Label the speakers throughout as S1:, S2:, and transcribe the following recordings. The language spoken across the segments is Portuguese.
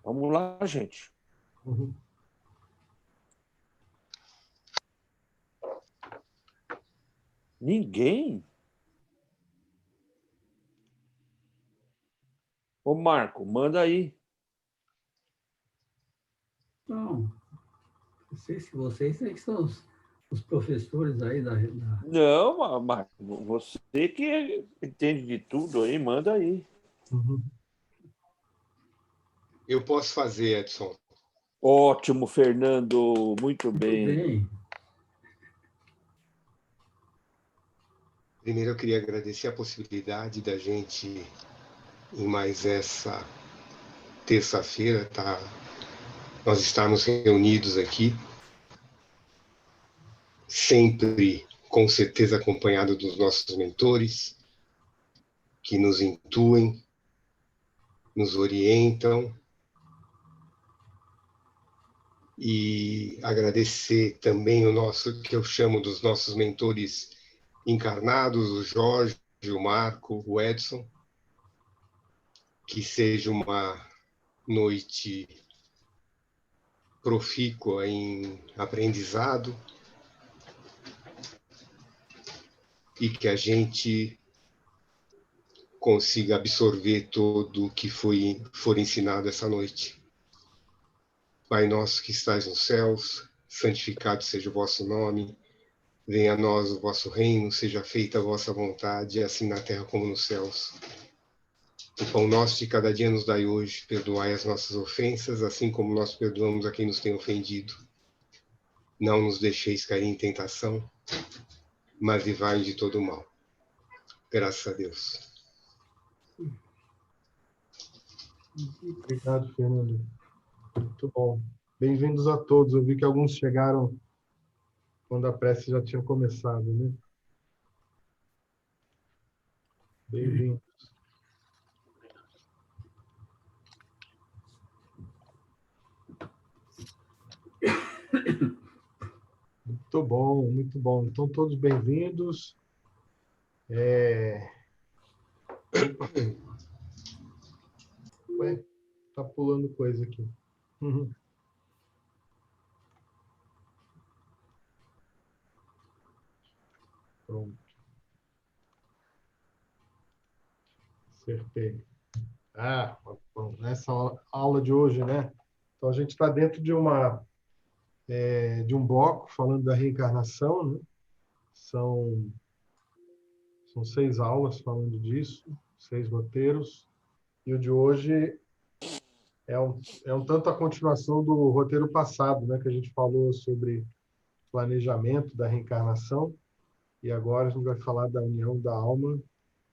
S1: Vamos lá, gente.
S2: Uhum.
S1: Ninguém? Ô, Marco, manda aí.
S3: Não, não sei se vocês aí são os professores aí da...
S1: Não, Marco, você que entende de tudo aí, manda aí.
S2: Uhum.
S4: Eu posso fazer, Edson.
S1: Ótimo, Fernando, muito
S3: Muito
S1: bem.
S3: bem.
S4: Primeiro, eu queria agradecer a possibilidade da gente, em mais essa terça-feira, nós estarmos reunidos aqui, sempre, com certeza, acompanhado dos nossos mentores, que nos intuem, nos orientam, e agradecer também que eu chamo dos nossos mentores encarnados, o Jorge, o Marco, o Edson, que seja uma noite profícua em aprendizado e que a gente consiga absorver tudo o que for ensinado essa noite. Pai nosso que estais nos céus, santificado seja o vosso nome, venha a nós o vosso reino, seja feita a vossa vontade, assim na terra como nos céus. O pão nosso de cada dia nos dai hoje, perdoai as nossas ofensas, assim como nós perdoamos a quem nos tem ofendido. Não nos deixeis cair em tentação, mas livrai de todo o mal. Graças a Deus.
S2: Obrigado, Fernando. Muito bom. Bem-vindos a todos. Eu vi que alguns chegaram quando a prece já tinha começado, né? Bem-vindos. Muito bom, muito bom. Então, todos bem-vindos. Ué, tá pulando coisa aqui. Uhum. Pronto. Acertei. Ah, bom, nessa aula de hoje, né? Então, a gente está dentro de um bloco falando da reencarnação, né? São 6 aulas falando disso, 6 roteiros. E o de hoje é um tanto a continuação do roteiro passado, né? Que a gente falou sobre planejamento da reencarnação. E agora a gente vai falar da união da alma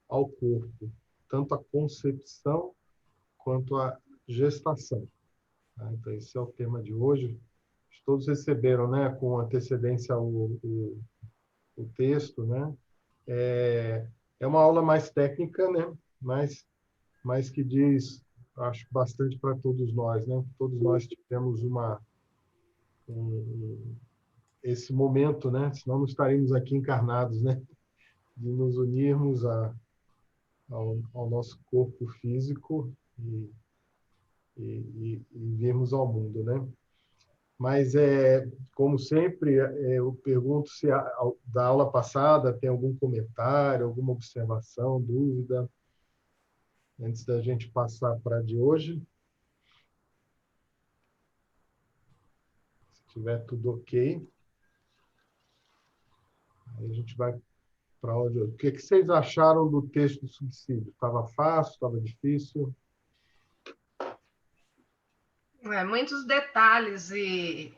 S2: ao corpo, tanto a concepção quanto a gestação. Tá? Então, esse é o tema de hoje. Todos receberam, né, com antecedência o texto, né? É uma aula mais técnica, né? Mas que diz, acho, bastante para todos nós, né? Todos nós tivemos esse momento, né? Senão não estaríamos aqui encarnados, né? De nos unirmos ao nosso corpo físico e virmos ao mundo, né? Mas, como sempre, eu pergunto se da aula passada tem algum comentário, alguma observação, dúvida, antes da gente passar para a de hoje. Se tiver tudo ok, aí a gente vai para a aula de hoje. O que vocês acharam do texto do subsídio? Estava fácil? Estava difícil?
S5: Muitos detalhes e...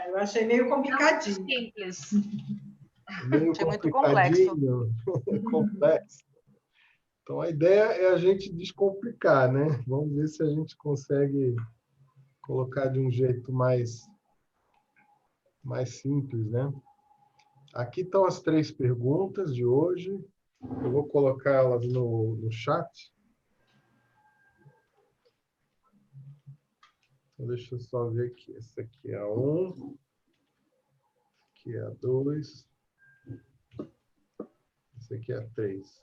S6: eu achei meio complicadinho.
S5: Não simples.
S2: Meio
S7: achei muito complexo.
S2: Complexo. Então, a ideia é a gente descomplicar, né? Vamos ver se a gente consegue colocar de um jeito mais simples, né? Aqui estão as 3 perguntas de hoje. Eu vou colocar elas no chat. Então, deixa eu só ver aqui. Essa aqui é a 1. Aqui é a 2. Essa aqui é a 3.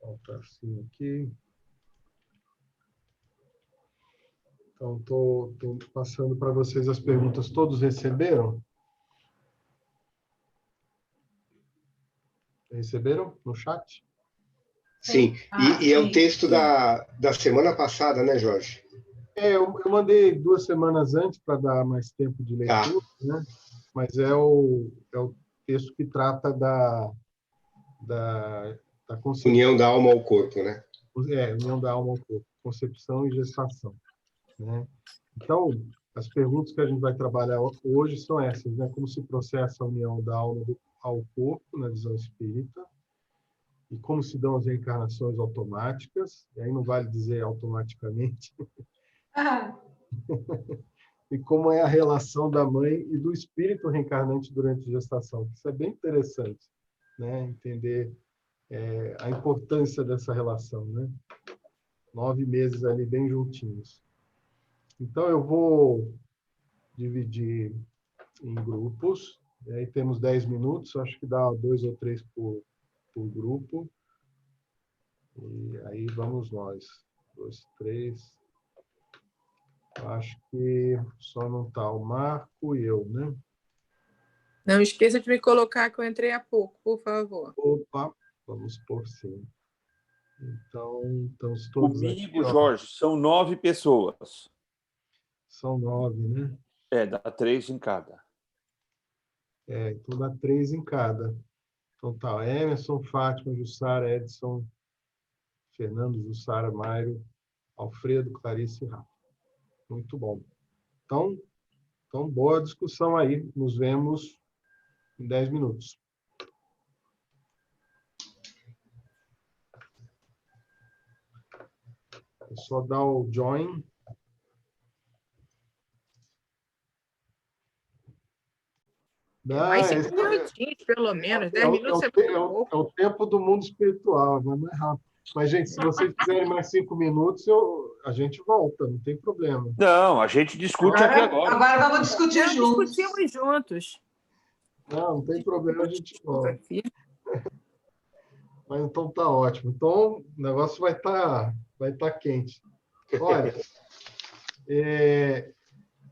S2: Falta assim aqui. Então, estou passando para vocês as perguntas. Todos receberam? Receberam no chat?
S4: Sim. E é o texto da semana passada, né, Jorge?
S2: Eu mandei 2 semanas antes para dar mais tempo de leitura, né? Mas é o texto que trata da concepção.
S4: União da alma ao corpo, né?
S2: União da alma ao corpo, concepção e gestação, né? Então, as perguntas que a gente vai trabalhar hoje são essas, né? Como se processa a união da alma ao corpo, na visão espírita, e como se dão as reencarnações automáticas, e aí não vale dizer automaticamente, e como é a relação da mãe e do espírito reencarnante durante a gestação. Isso é bem interessante, né? Entender a importância dessa relação, né? 9 meses ali bem juntinhos. Então, eu vou dividir em grupos. E aí temos 10 minutos, acho que dá 2 ou 3 por grupo. E aí vamos nós. 2, 3. Acho que só não está o Marco e eu, né?
S7: Não esqueça de me colocar que eu entrei há pouco, por favor.
S2: Opa, vamos por sim. Então, estamos todos
S1: Comigo,
S2: aqui,
S1: Jorge, são 9 pessoas.
S2: São 9, né?
S1: Dá 3 em cada.
S2: Então dá 3 em cada. Então tá, Emerson, Fátima, Jussara, Edson, Fernando, Jussara, Mário, Alfredo, Clarice e Rafa. Muito bom. Então, boa discussão aí. Nos vemos em 10 minutos. É só dar o join.
S7: Mais 5 minutinhos, pelo menos. 10 minutos é muito pouco.
S2: É o tempo do mundo espiritual, mas não é rápido. Mas, gente, se vocês quiserem mais 5 minutos, a gente volta, não tem problema.
S1: Não, a gente discute aqui agora.
S6: Agora vamos discutir
S7: Nós
S6: juntos.
S7: discutimos juntos.
S2: Não tem problema, a gente volta. Mas então tá ótimo. Então, o negócio vai tá quente. Olha,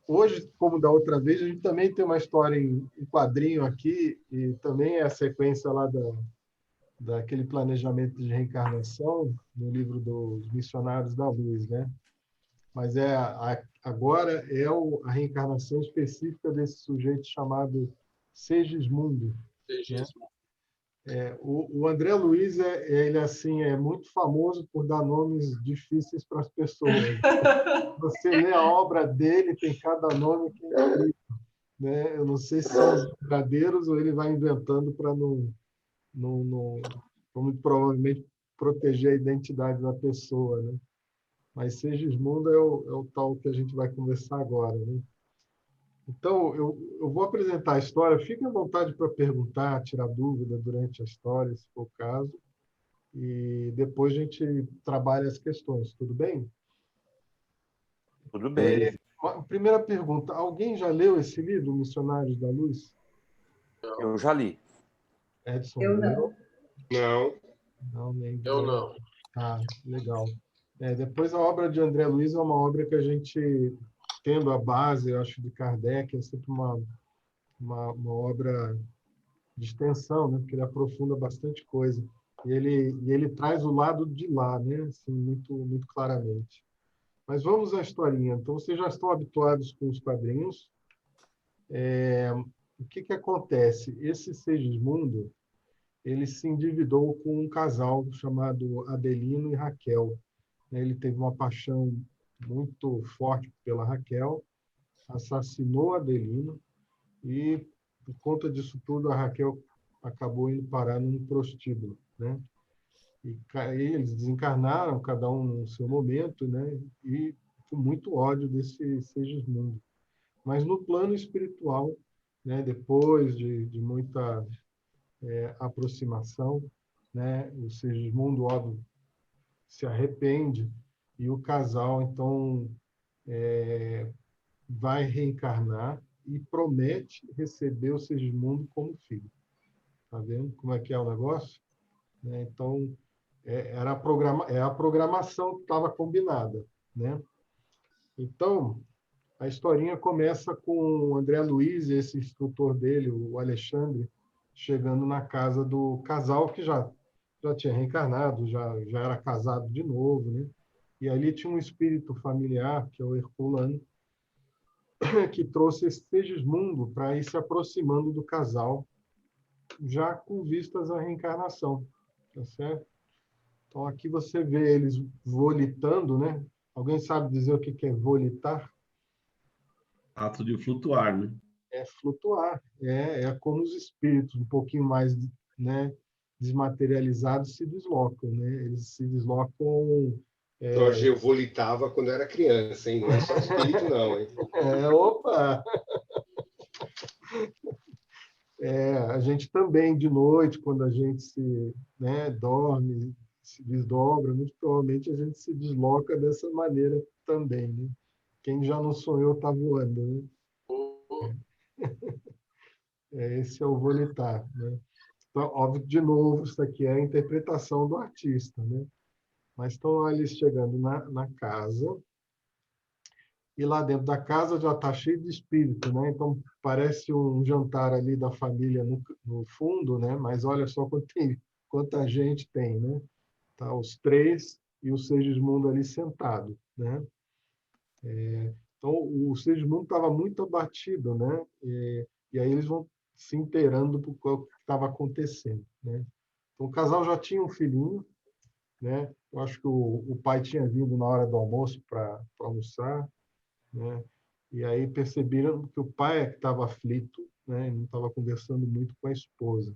S2: hoje, como da outra vez, a gente também tem uma história em quadrinho aqui, e também é a sequência lá daquele planejamento de reencarnação no livro dos Missionários da Luz, né? Mas agora é a reencarnação específica desse sujeito chamado Segismundo. Né? O André Luiz ele assim é muito famoso por dar nomes difíceis para as pessoas. Você lê a obra dele, tem cada nome que é incrível, né? Eu não sei se são os verdadeiros ou ele vai inventando para não, muito provavelmente proteger a identidade da pessoa, né? Mas Segismundo é o tal que a gente vai conversar agora, né? Então, eu vou apresentar a história. Fique à vontade para perguntar, tirar dúvida durante a história, se for o caso. E depois a gente trabalha as questões. Tudo bem?
S1: Tudo bem.
S2: Primeira pergunta. Alguém já leu esse livro, Missionários da Luz?
S1: Eu já li.
S2: Edson,
S6: Eu
S2: leu?
S4: Não.
S2: Não, nem
S8: Eu não.
S2: Ah, legal. Depois, a obra de André Luiz é uma obra que a gente, tendo a base, eu acho, de Kardec, é sempre uma obra de extensão, né? Porque ele aprofunda bastante coisa. E ele traz o lado de lá, né? Assim, muito, muito claramente. Mas vamos à historinha. Então, vocês já estão habituados com os quadrinhos. O que acontece? Esse Segismundo, ele se endividou com um casal chamado Adelino e Raquel. Ele teve uma paixão muito forte pela Raquel, assassinou Adelino e, por conta disso tudo, a Raquel acabou indo parar num prostíbulo, né? E eles desencarnaram, cada um no seu momento, né? E com muito ódio desse Segismundo. Mas no plano espiritual, né? Depois de muita aproximação, né? O Segismundo, óbvio, se arrepende e o casal, então, vai reencarnar e promete receber o Segismundo como filho. Tá vendo como é que é o negócio? Então, é a programação que estava combinada, né? Então, a historinha começa com o André Luiz, esse instrutor dele, o Alexandre, chegando na casa do casal que já tinha reencarnado, já era casado de novo, né? E ali tinha um espírito familiar, que é o Herculano, que trouxe esse Segismundo para ir se aproximando do casal, já com vistas à reencarnação, tá certo? Então, aqui você vê eles volitando, né? Alguém sabe dizer o que é volitar?
S8: Ato de flutuar, né?
S2: É flutuar. É como os espíritos, um pouquinho mais, né, desmaterializados, se deslocam, né? Eles se deslocam...
S4: Jorge, eu volitava quando era criança, hein? Não é só espírito, não, hein?
S2: Opa! A gente também, de noite, quando a gente se, né, dorme, se desdobra, muito provavelmente a gente se desloca dessa maneira também, né? Quem já não sonhou está voando, né? Esse é o volitar, né? Então, óbvio, de novo, isso aqui é a interpretação do artista, né? Mas estão eles chegando na casa, e lá dentro da casa já está cheio de espírito, né? Então, parece um jantar ali da família no fundo, né? Mas olha só quanta gente tem, né? Tá os três e o Segismundo ali sentado, né? Então, o Segismundo estava muito abatido, né? E aí eles vão se inteirando do que estava acontecendo, né? Então, o casal já tinha um filhinho, né? Eu acho que o pai tinha vindo na hora do almoço para almoçar, né? E aí perceberam que o pai é que estava aflito, né? Não estava conversando muito com a esposa,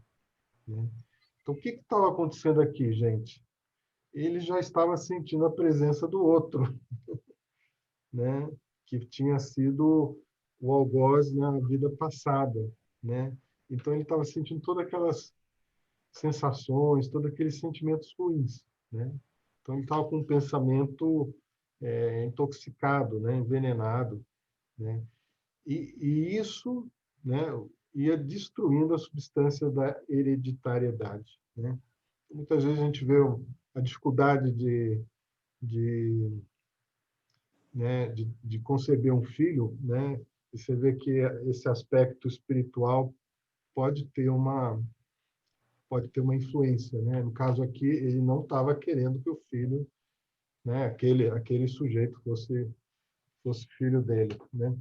S2: né? Então, o que estava acontecendo aqui, gente? Ele já estava sentindo a presença do outro, né? Que tinha sido o algoz na vida passada, né? Então, ele estava sentindo todas aquelas sensações, todos aqueles sentimentos ruins, né? Então, ele estava com um pensamento intoxicado, né? Envenenado, né? E isso, né, ia destruindo a substância da hereditariedade, né? Muitas vezes a gente vê a dificuldade de, né, de conceber um filho, né? E você vê que esse aspecto espiritual pode ter uma influência, né? No caso aqui, ele não estava querendo que o filho, né, aquele sujeito fosse filho dele, né?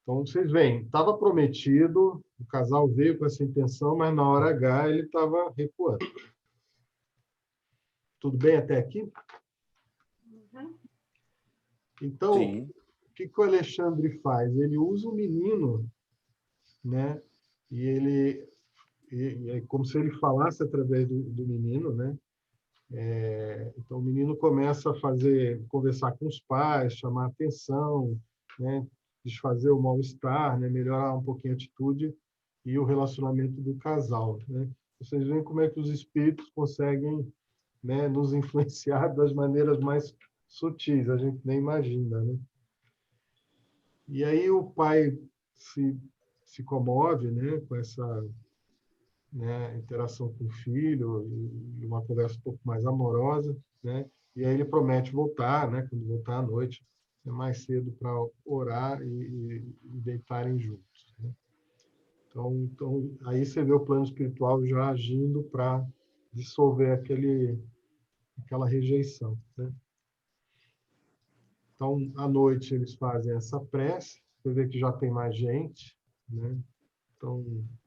S2: Então, vocês veem, estava prometido, o casal veio com essa intenção, mas na hora H ele estava recuando. Tudo bem até aqui? Então,
S1: Sim.
S2: o que o Alexandre faz? Ele usa o menino, né? E é como se ele falasse através do menino, né? Então, o menino começa a conversar com os pais, chamar a atenção, né? Desfazer o mal-estar, né? Melhorar um pouquinho a atitude e o relacionamento do casal, né? Vocês veem como é que os espíritos conseguem, né, nos influenciar das maneiras mais sutis, a gente nem imagina, né? E aí o pai se comove, né, com essa, né, interação com o filho e uma conversa um pouco mais amorosa, né? E aí ele promete voltar, né, quando voltar à noite, mais cedo para orar e deitarem juntos, né? Então, aí você vê o plano espiritual já agindo para dissolver aquela rejeição, né? Então, à noite eles fazem essa prece, você vê que já tem mais gente, né? Então,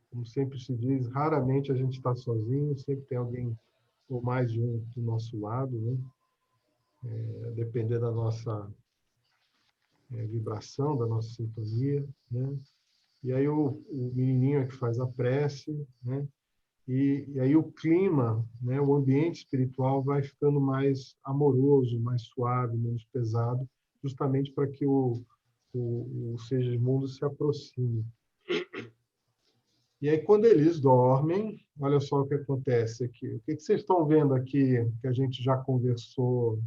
S2: como sempre se diz, raramente a gente está sozinho, sempre tem alguém ou mais de um do nosso lado, né? Depender da nossa vibração, da nossa sintonia, né? E aí o menininho é que faz a prece, né? E aí o clima, né? O ambiente espiritual vai ficando mais amoroso, mais suave, menos pesado, justamente para que o Segismundo se aproxime. E aí, quando eles dormem, olha só o que acontece aqui. O que vocês estão vendo aqui, que a gente já conversou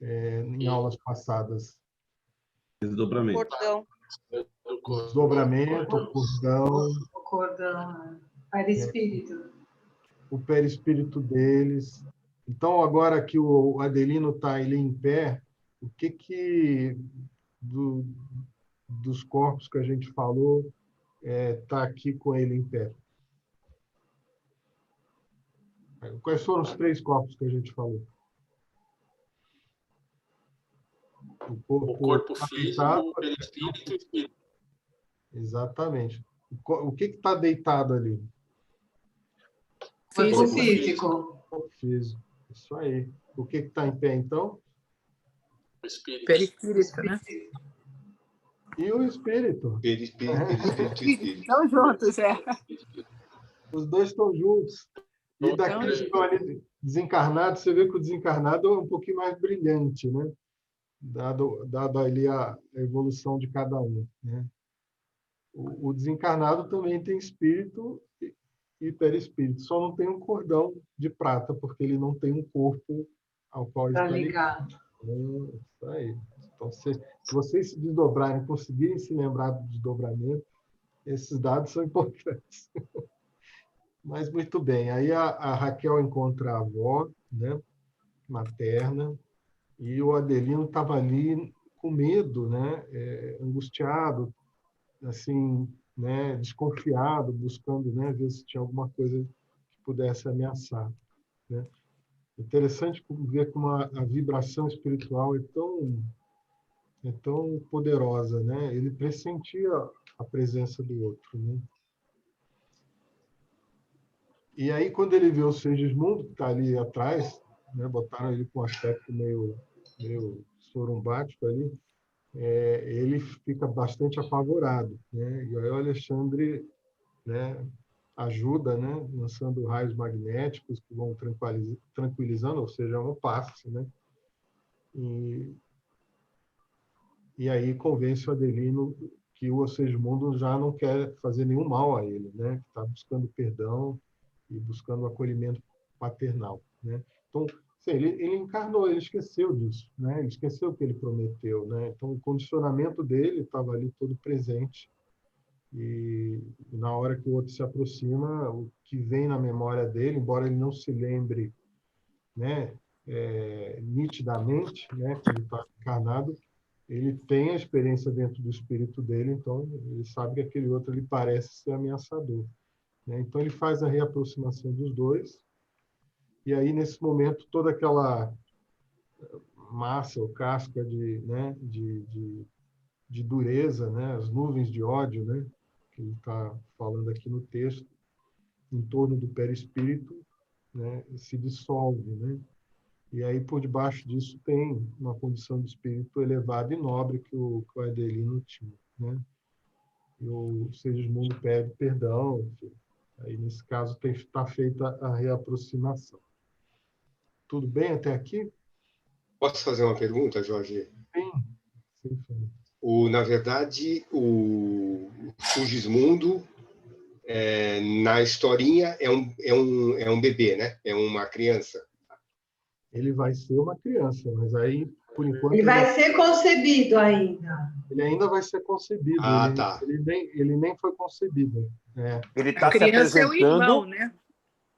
S2: em aulas passadas?
S8: Desdobramento.
S9: Cordão.
S2: Desdobramento, cordão,
S6: O cordão, perispírito.
S2: o perispírito deles, Então, agora que o Adelino está ali em pé, o que dos corpos que a gente falou está aqui com ele em pé? Quais foram os 3 corpos que a gente falou?
S9: O corpo físico,
S2: deitado,
S9: o perispírito e o espírito.
S2: Exatamente. O que está deitado ali?
S6: Corpo
S7: Físico.
S6: físico.
S2: O corpo físico. Isso aí. O que está em pé, então?
S9: O espírito.
S7: Perispírito, né?
S2: E o espírito.
S4: Perispírito e espírito.
S7: Estão juntos, é.
S2: Os 2 estão juntos. E daqueles que estão ali desencarnados, você vê que o desencarnado é um pouquinho mais brilhante, né? Dado ali a evolução de cada um, né? O desencarnado também tem espírito e perispírito, só não tem um cordão de prata, porque ele não tem um corpo ao qual ele
S6: Para
S2: está
S6: ligar.
S2: ligado. Isso aí. Então, se vocês se desdobrarem, conseguirem se lembrar do desdobramento, esses dados são importantes. Mas muito bem. Aí a Raquel encontra a avó, né, materna, e o Adelino estava ali com medo, né, angustiado, assim, né, desconfiado, buscando, né, ver se tinha alguma coisa que pudesse ameaçar, né? Interessante ver como a vibração espiritual é tão poderosa, né? Ele pressentia a presença do outro, né? E aí, quando ele vê o Segismundo, que está ali atrás, né, botaram ele com um aspecto meio sorumbático ali, ele fica bastante apavorado, né? E aí o Alexandre, né, ajuda, né, lançando raios magnéticos que vão tranquilizando, ou seja, um passe, né? E aí convence o Adelino que o Segismundo já não quer fazer nenhum mal a ele, né? Que está buscando perdão e buscando acolhimento paternal, né? Então, assim, ele encarnou, ele esqueceu disso, né? Ele esqueceu o que ele prometeu, né? Então, o condicionamento dele estava ali todo presente e na hora que o outro se aproxima, o que vem na memória dele, embora ele não se lembre, né, nitidamente, né, que ele está encarnado, ele tem a experiência dentro do espírito dele, então ele sabe que aquele outro ele parece ser ameaçador, né? Então ele faz a reaproximação dos 2 e aí nesse momento toda aquela massa ou casca né, de dureza, né, as nuvens de ódio, né, que ele está falando aqui no texto, em torno do perispírito, né, se dissolve, né? E aí, por debaixo disso, tem uma condição de espírito elevado e nobre que o Adelino tinha, né? E o Segismundo pede perdão, enfim. Aí, nesse caso, está feita a reaproximação. Tudo bem até aqui?
S4: Posso fazer uma pergunta, Jorge?
S2: Sim. Sim.
S4: Na verdade, o Sigismundo, na historinha, é um bebê, né? É uma criança.
S2: Ele vai ser uma criança, mas aí, por enquanto...
S6: Ele vai ser concebido ainda.
S2: Ele ainda vai ser concebido.
S4: Tá.
S2: Ele nem foi concebido.
S1: Ele está
S7: A
S1: se
S7: criança é o irmão,
S1: apresentando,
S7: né?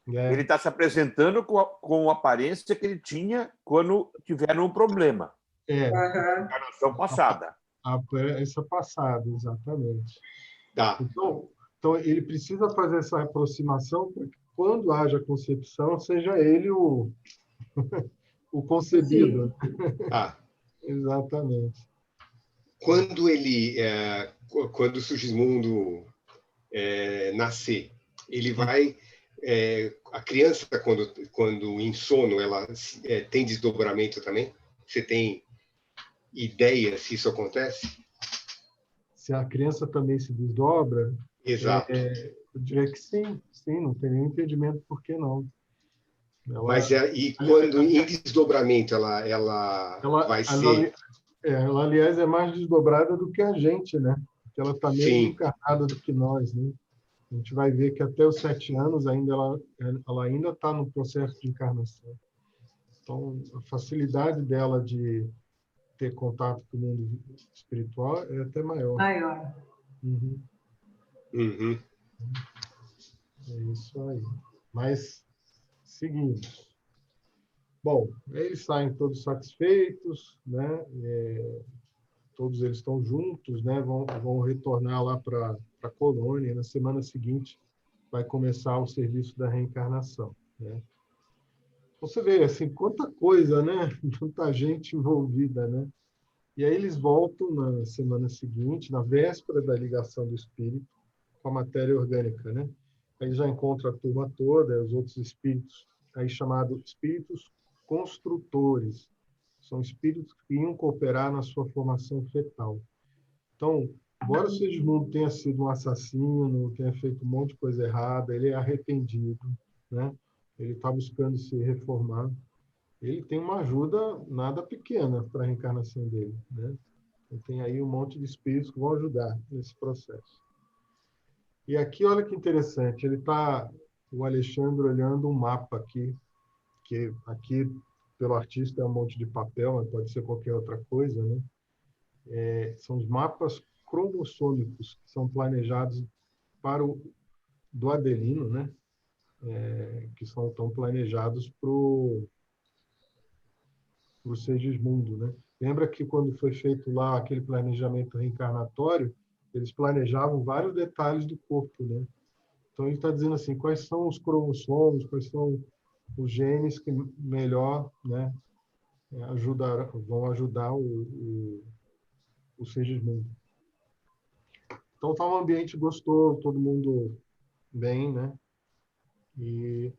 S1: ele está se apresentando com a aparência que ele tinha quando tiveram um problema.
S6: Aham.
S1: Encarnação passada.
S2: Essa passada, exatamente.
S4: Tá.
S2: Então, ele precisa fazer essa aproximação para que, quando haja concepção, seja ele o concebido.
S4: Ah.
S2: Exatamente.
S4: Quando o Sigismundo nascer, ele vai... a criança, quando em sono, ela tem desdobramento também? Você tem ideia se isso acontece?
S2: Se a criança também se desdobra,
S4: Exato.
S2: eu diria que sim, não tem nenhum impedimento por que não.
S4: Mas quando em desdobramento ela vai ser...
S2: Ela, aliás, é mais desdobrada do que a gente, né? Porque ela está menos
S4: Sim.
S2: encarnada do que nós, né? A gente vai ver que até os 7 anos ela ainda está no processo de encarnação. Então, a facilidade dela de ter contato com o mundo espiritual é até maior.
S6: Maior.
S2: Uhum.
S4: Uhum.
S2: É isso aí. Mas, seguimos. Bom, eles saem todos satisfeitos, né? Todos eles estão juntos, né? Vão retornar lá para a colônia. Na semana seguinte vai começar o serviço da reencarnação, né? Você vê assim quanta coisa, né? Tanta gente envolvida, né? E aí eles voltam na semana seguinte, na véspera da ligação do espírito com a matéria orgânica, né? Aí já encontra a turma toda, os outros espíritos, aí chamados espíritos construtores. São espíritos que iam cooperar na sua formação fetal. Então, embora o Segismundo tenha sido um assassino, tenha feito um monte de coisa errada, ele é arrependido, né? Ele está buscando se reformar. Ele tem uma ajuda nada pequena para a reencarnação dele, né? Ele tem aí um monte de espíritos que vão ajudar nesse processo. E aqui, olha que interessante, o Alexandre olhando um mapa aqui, que aqui, pelo artista, é um monte de papel, mas pode ser qualquer outra coisa, né? São os mapas cromossômicos que são planejados do Adelino, né? Que estão planejados para o Segismundo, né? Lembra que quando foi feito lá aquele planejamento reencarnatório, eles planejavam vários detalhes do corpo, né? Então ele está dizendo assim, quais são os cromossomos, quais são os genes que melhor, né, vão ajudar o Segismundo. Então está um ambiente gostoso, todo mundo bem, né? E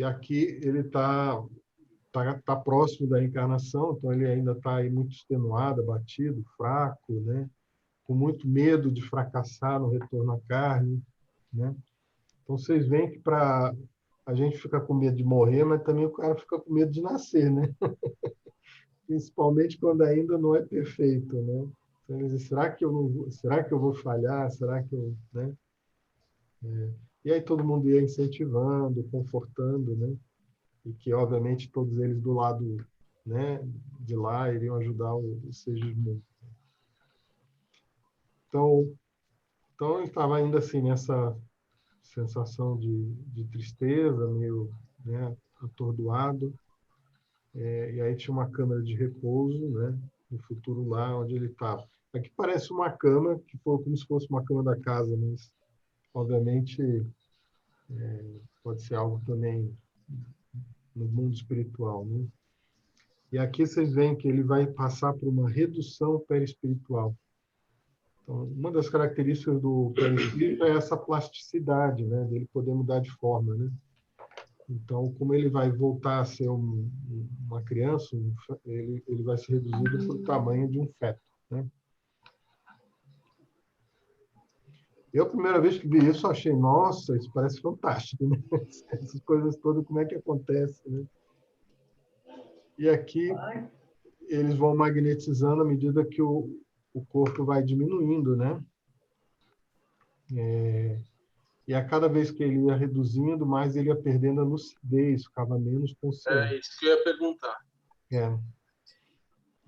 S2: aqui ele está próximo da reencarnação, então ele ainda está aí muito extenuado, abatido, fraco, né? Com muito medo de fracassar no retorno à carne, né? Então vocês veem que a gente fica com medo de morrer, mas também o cara fica com medo de nascer, né? Principalmente quando ainda não é perfeito, né? Então, ele diz, será que eu vou falhar? Será que eu, né? E aí todo mundo ia incentivando, confortando, né? E que obviamente todos eles do lado, né, de lá iriam ajudar o Segismundo. Então ele estava ainda assim nessa sensação de tristeza, meio, né, atordoado. E aí tinha uma câmara de repouso, né, no futuro lá onde ele estava. Aqui parece uma cama, que foi como se fosse uma cama da casa, mas obviamente pode ser algo também no mundo espiritual, né? E aqui vocês veem que ele vai passar por uma redução perispiritual. Então, uma das características do perispírito é essa plasticidade, né, dele poder mudar de forma, né? Então, como ele vai voltar a ser uma criança, ele vai ser reduzido para o tamanho de um feto, né? Eu, a primeira vez que vi isso, achei, nossa, isso parece fantástico, né? Essas coisas todas, como é que acontece, né? E aqui, eles vão magnetizando à medida que o corpo vai diminuindo, né? E a cada vez que ele ia reduzindo, mais ele ia perdendo a lucidez, ficava menos consciente.
S9: É isso que eu ia perguntar.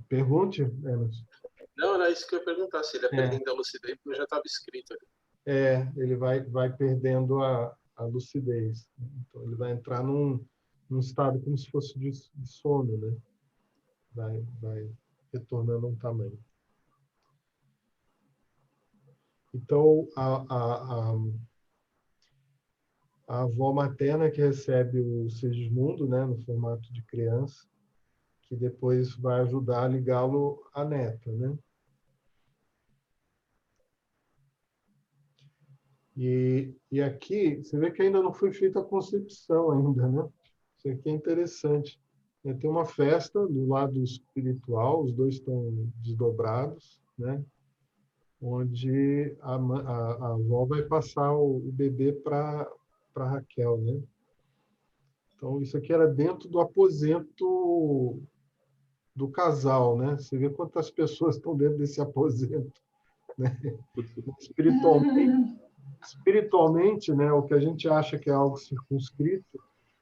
S2: Pergunte, Emerson.
S9: Não, era isso que eu ia perguntar, se ele ia perdendo a lucidez, porque já estava escrito ali.
S2: Ele vai perdendo a lucidez. Então, ele vai entrar num estado como se fosse de sono, né? Vai retornando a um tamanho. Então, a avó materna que recebe o Segismundo, né, no formato de criança, que depois vai ajudar a ligá-lo à neta, né? E aqui, você vê que ainda não foi feita a concepção ainda, né? Isso aqui é interessante. Tem uma festa do lado espiritual, os dois estão desdobrados, né? Onde a avó vai passar o bebê para Raquel, né? Então, isso aqui era dentro do aposento do casal, né? Você vê quantas pessoas estão dentro desse aposento, né? Espiritualmente, né, o que a gente acha que é algo circunscrito,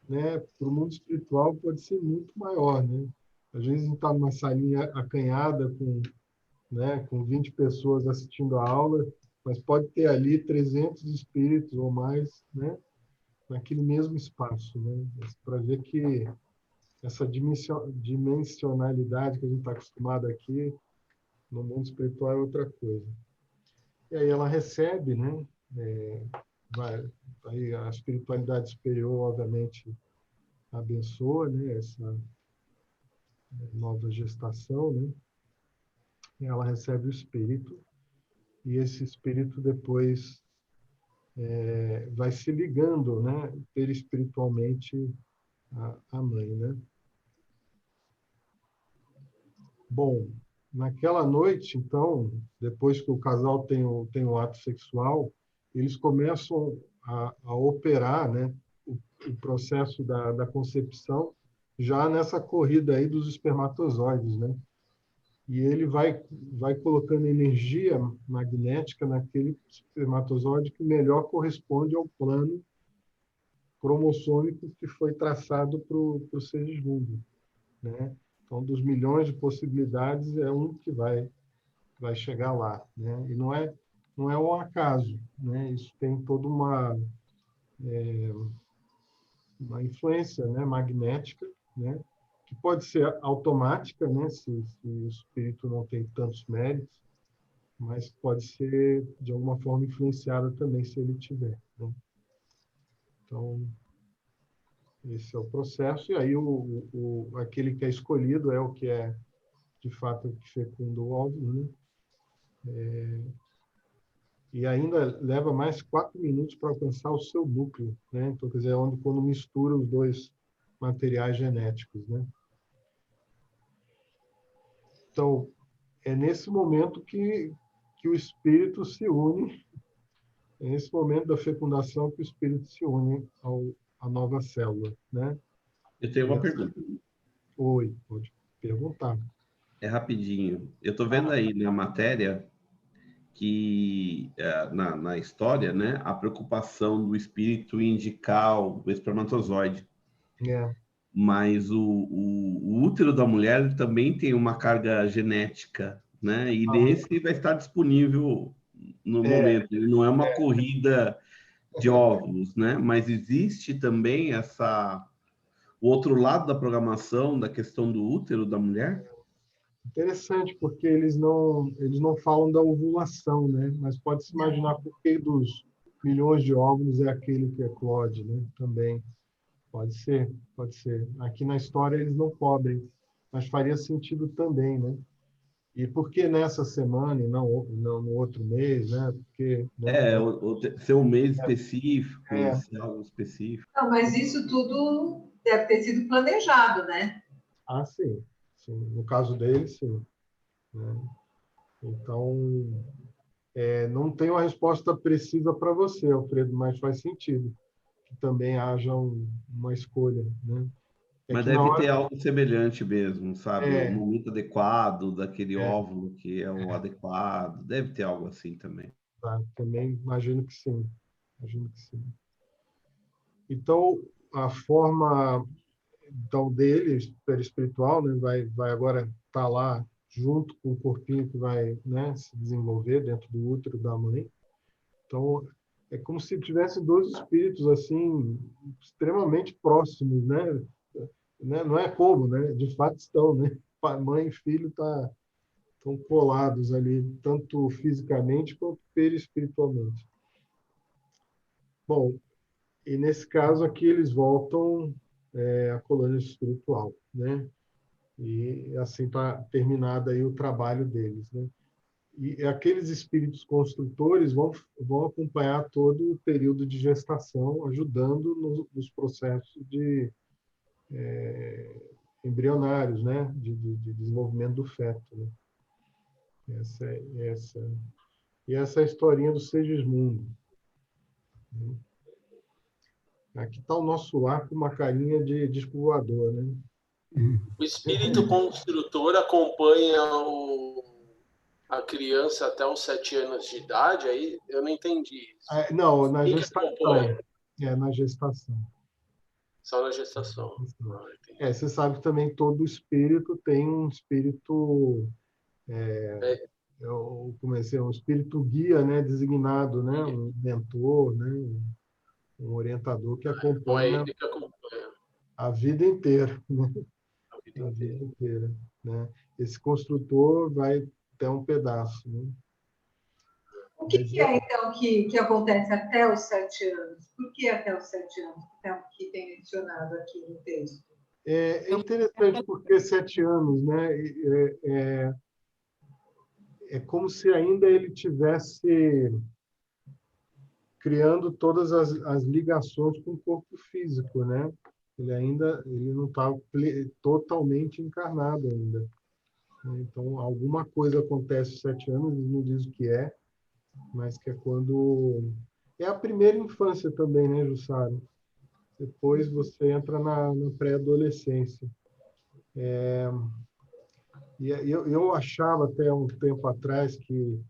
S2: né, para o mundo espiritual pode ser muito maior, né? Às vezes a gente está numa salinha acanhada com 20 pessoas assistindo a aula, mas pode ter ali 300 espíritos ou mais, né, naquele mesmo espaço, né? Para ver que essa dimensionalidade que a gente está acostumado aqui, no mundo espiritual é outra coisa. E aí ela recebe, né? Aí a espiritualidade superior, obviamente, abençoa, né? Essa nova gestação, né? E ela recebe o espírito, e esse espírito depois vai se ligando, né? Perispiritualmente à mãe, né? Bom, naquela noite, então, depois que o casal tem o ato sexual, eles começam a operar, né, o processo da concepção já nessa corrida aí dos espermatozoides, né? E ele vai colocando energia magnética naquele espermatozoide que melhor corresponde ao plano cromossômico que foi traçado para o Segismundo, né? Então, dos milhões de possibilidades, é um que vai chegar lá, né? E não é um acaso, né? Isso tem toda uma influência, né, magnética, né? Que pode ser automática, né? Se o espírito não tem tantos méritos, mas pode ser de alguma forma influenciada também se ele tiver, né? Então, esse é o processo, e aí aquele que é escolhido é o que é, de fato, o que fecunda o óvulo, né? E ainda leva mais 4 minutos para alcançar o seu núcleo, né? Então, quer dizer, quando mistura os dois materiais genéticos, né? Então, é nesse momento que o espírito se une, é nesse momento da fecundação que o espírito se une à nova célula, né?
S8: Eu tenho uma pergunta.
S2: Oi, pode perguntar.
S8: É rapidinho. Eu estou vendo aí na matéria que, na história, né, a preocupação do espírito em indicar o espermatozoide. Mas o útero da mulher também tem uma carga genética, né? E desse vai estar disponível no momento. Ele não é uma corrida de óvulos, né? Mas existe também o outro lado da programação, da questão do útero da mulher.
S2: Interessante, porque eles não falam da ovulação, né? Mas pode-se imaginar por que dos milhões de óvulos é aquele que eclode, né? Também. Pode ser, pode ser. Aqui na história eles não cobrem, mas faria sentido também, né? E por que nessa semana e não no outro mês, né? Porque, né?
S8: Ser um mês específico, ser algo específico.
S6: Não, mas isso tudo deve ter sido planejado, né?
S2: Ah, sim. Sim. No caso deles, sim. Né? Então, não tenho uma resposta precisa para você, Alfredo, mas faz sentido que também haja uma escolha, né?
S8: Mas deve ter algo semelhante mesmo, sabe? O momento adequado daquele óvulo que é o adequado. Deve ter algo assim também.
S2: Tá, também imagino que sim. Imagino que sim. Então, a forma dele, espiritual, né, vai agora estar lá junto com o corpinho que vai, né, se desenvolver dentro do útero da mãe. Então, é como se tivesse dois espíritos assim extremamente próximos, né? Não é como, né? De fato estão, né? Mãe e filho estão colados ali, tanto fisicamente quanto perispiritualmente. Bom, e nesse caso aqui eles voltam à colônia espiritual, né? E assim está terminado aí o trabalho deles, né? E aqueles espíritos construtores vão acompanhar todo o período de gestação, ajudando nos processos embrionários, né? De desenvolvimento do feto, né? E essa é a historinha do Segismundo. Aqui está o nosso lar com uma carinha de disco voador, né?
S9: O espírito construtor acompanha a criança até os 7 anos de idade, aí eu não entendi isso.
S2: Não, na gestação. Na gestação.
S9: Só na gestação.
S2: Você sabe que também todo espírito tem um espírito um espírito guia, né, designado, né, um mentor, né, um orientador que acompanha.
S9: É ele que acompanha.
S2: a vida inteira, né? A vida inteira, né? Esse construtor vai até um pedaço, né?
S6: O que é, então, que acontece até os 7 anos? Por que até os 7 anos? Que tem mencionado aqui no texto.
S2: É interessante porque 7 anos, né? É como se ainda ele tivesse criando todas as ligações com o corpo físico, né? Ele não está totalmente encarnado ainda. Então, alguma coisa acontece aos 7 anos, ele não diz o que é, mas que é quando... É a primeira infância também, né, Jussara? Depois você entra na pré-adolescência. E eu achava até um tempo atrás que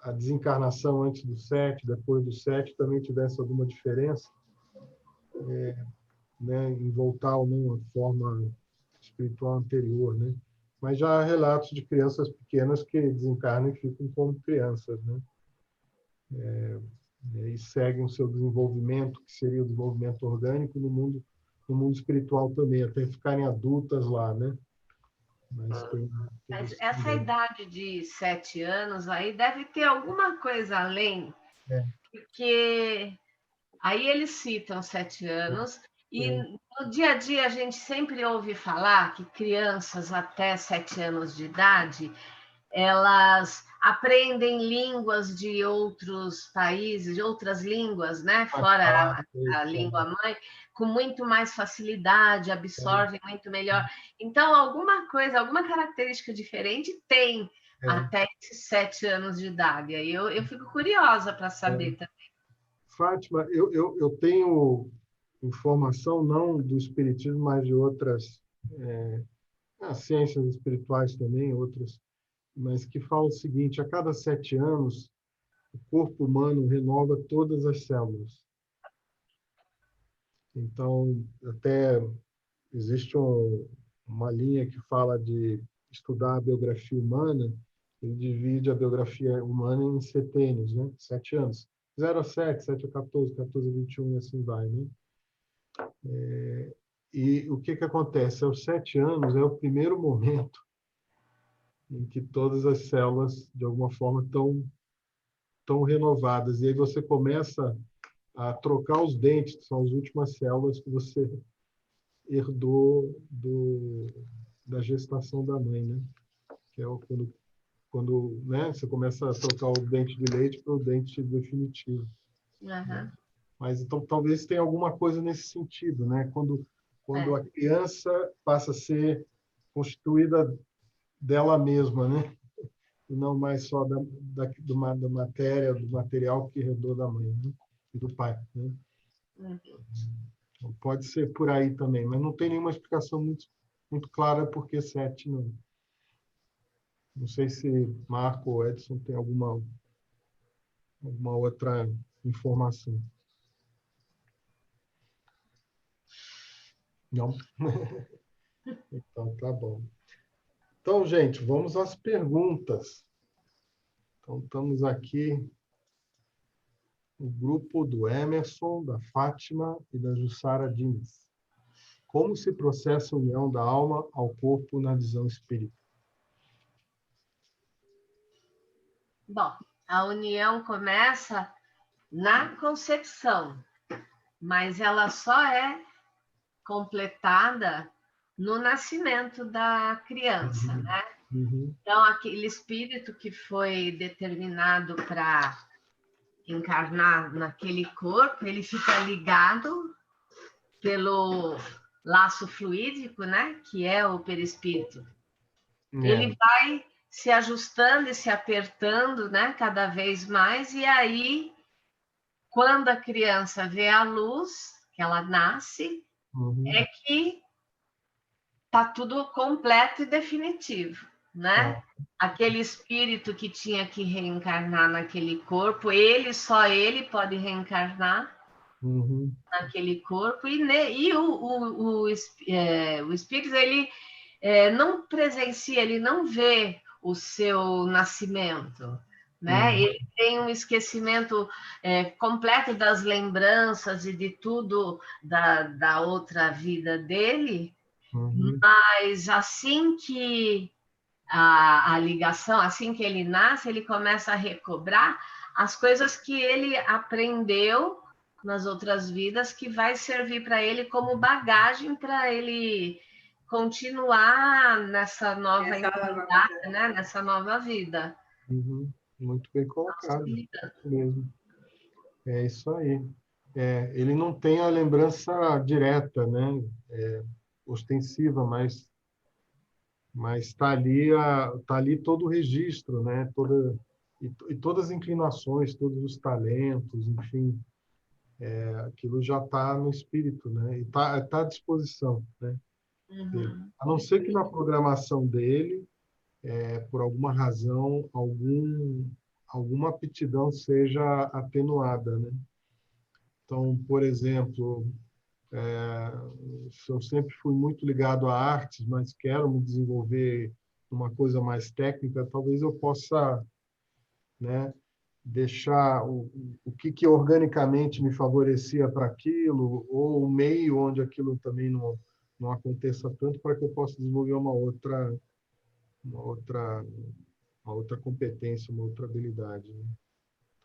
S2: a desencarnação antes do 7, depois do 7, também tivesse alguma diferença, né, em voltar ou não à forma espiritual anterior, né? Mas já há relatos de crianças pequenas que desencarnam e ficam como crianças, né? E seguem o seu desenvolvimento, que seria o desenvolvimento orgânico no mundo espiritual também, até ficarem adultas lá, né?
S5: Mas essa idade de 7 anos aí deve ter alguma coisa além, porque aí eles citam 7 anos, e no dia a dia a gente sempre ouve falar que crianças até 7 anos de idade, elas aprendem línguas de outros países, de outras línguas, né? Fora a língua mãe, com muito mais facilidade, absorvem muito melhor. Então, alguma coisa, alguma característica diferente tem até esses 7 anos de idade. Aí eu fico curiosa para saber também.
S2: Fátima, eu tenho informação não do espiritismo, mas de outras ciências espirituais também, outras, mas que fala o seguinte: a cada 7 anos, o corpo humano renova todas as células. Então, até existe uma linha que fala de estudar a biografia humana, ele divide a biografia humana em setênios, né? 7 anos. 0 a 7, 7 a 14, 14 a 21 e assim vai, né? E o que acontece? Aos 7 anos é o primeiro momento em que todas as células, de alguma forma, estão renovadas. E aí você começa a trocar os dentes, que são as últimas células que você herdou da gestação da mãe, né? Que é quando né, você começa a trocar o dente de leite para o dente definitivo. Né? Mas então talvez tenha alguma coisa nesse sentido, né? Quando a criança passa a ser constituída dela mesma, né? E não mais só da matéria, do material que herdou da mãe, né? E do pai, né? Pode ser por aí também, mas não tem nenhuma explicação muito clara por que 7 não. Não sei se Marco ou Edson tem alguma outra informação. Não? Então, tá bom. Então, gente, vamos às perguntas. Então, estamos aqui no grupo do Emerson, da Fátima e da Jussara Diniz. Como se processa a união da alma ao corpo na visão espírita?
S5: Bom, a união começa na concepção, mas ela só é completada no nascimento da criança, né? Então, aquele espírito que foi determinado para encarnar naquele corpo, ele fica ligado pelo laço fluídico, né? Que é o perispírito. Ele vai se ajustando e se apertando, né? Cada vez mais, e aí, quando a criança vê a luz, que ela nasce, é que tá tudo completo e definitivo, né? Aquele espírito que tinha que reencarnar naquele corpo, só ele pode reencarnar naquele corpo, e o espírito, ele não presencia, ele não vê o seu nascimento, né? Ele tem um esquecimento completo das lembranças e de tudo da outra vida dele, mas assim que a ligação, assim que ele nasce, ele começa a recobrar as coisas que ele aprendeu nas outras vidas, que vai servir para ele como bagagem para ele continuar nessa nova identidade, né? Nessa nova vida.
S2: Muito bem colocado, mesmo. É isso aí. Ele não tem a lembrança direta, né? Ostensiva, mas está ali todo o registro, né? E todas as inclinações, todos os talentos, enfim, aquilo já está no espírito, né? E está à disposição, né? A não ser que na programação dele, por alguma razão, alguma aptidão seja atenuada, né? Então, por exemplo, eu sempre fui muito ligado a artes, mas quero me desenvolver uma coisa mais técnica, talvez eu possa, né, deixar o que organicamente me favorecia para aquilo, ou o meio onde aquilo também não aconteça tanto, para que eu possa desenvolver uma outra competência, uma outra habilidade, né?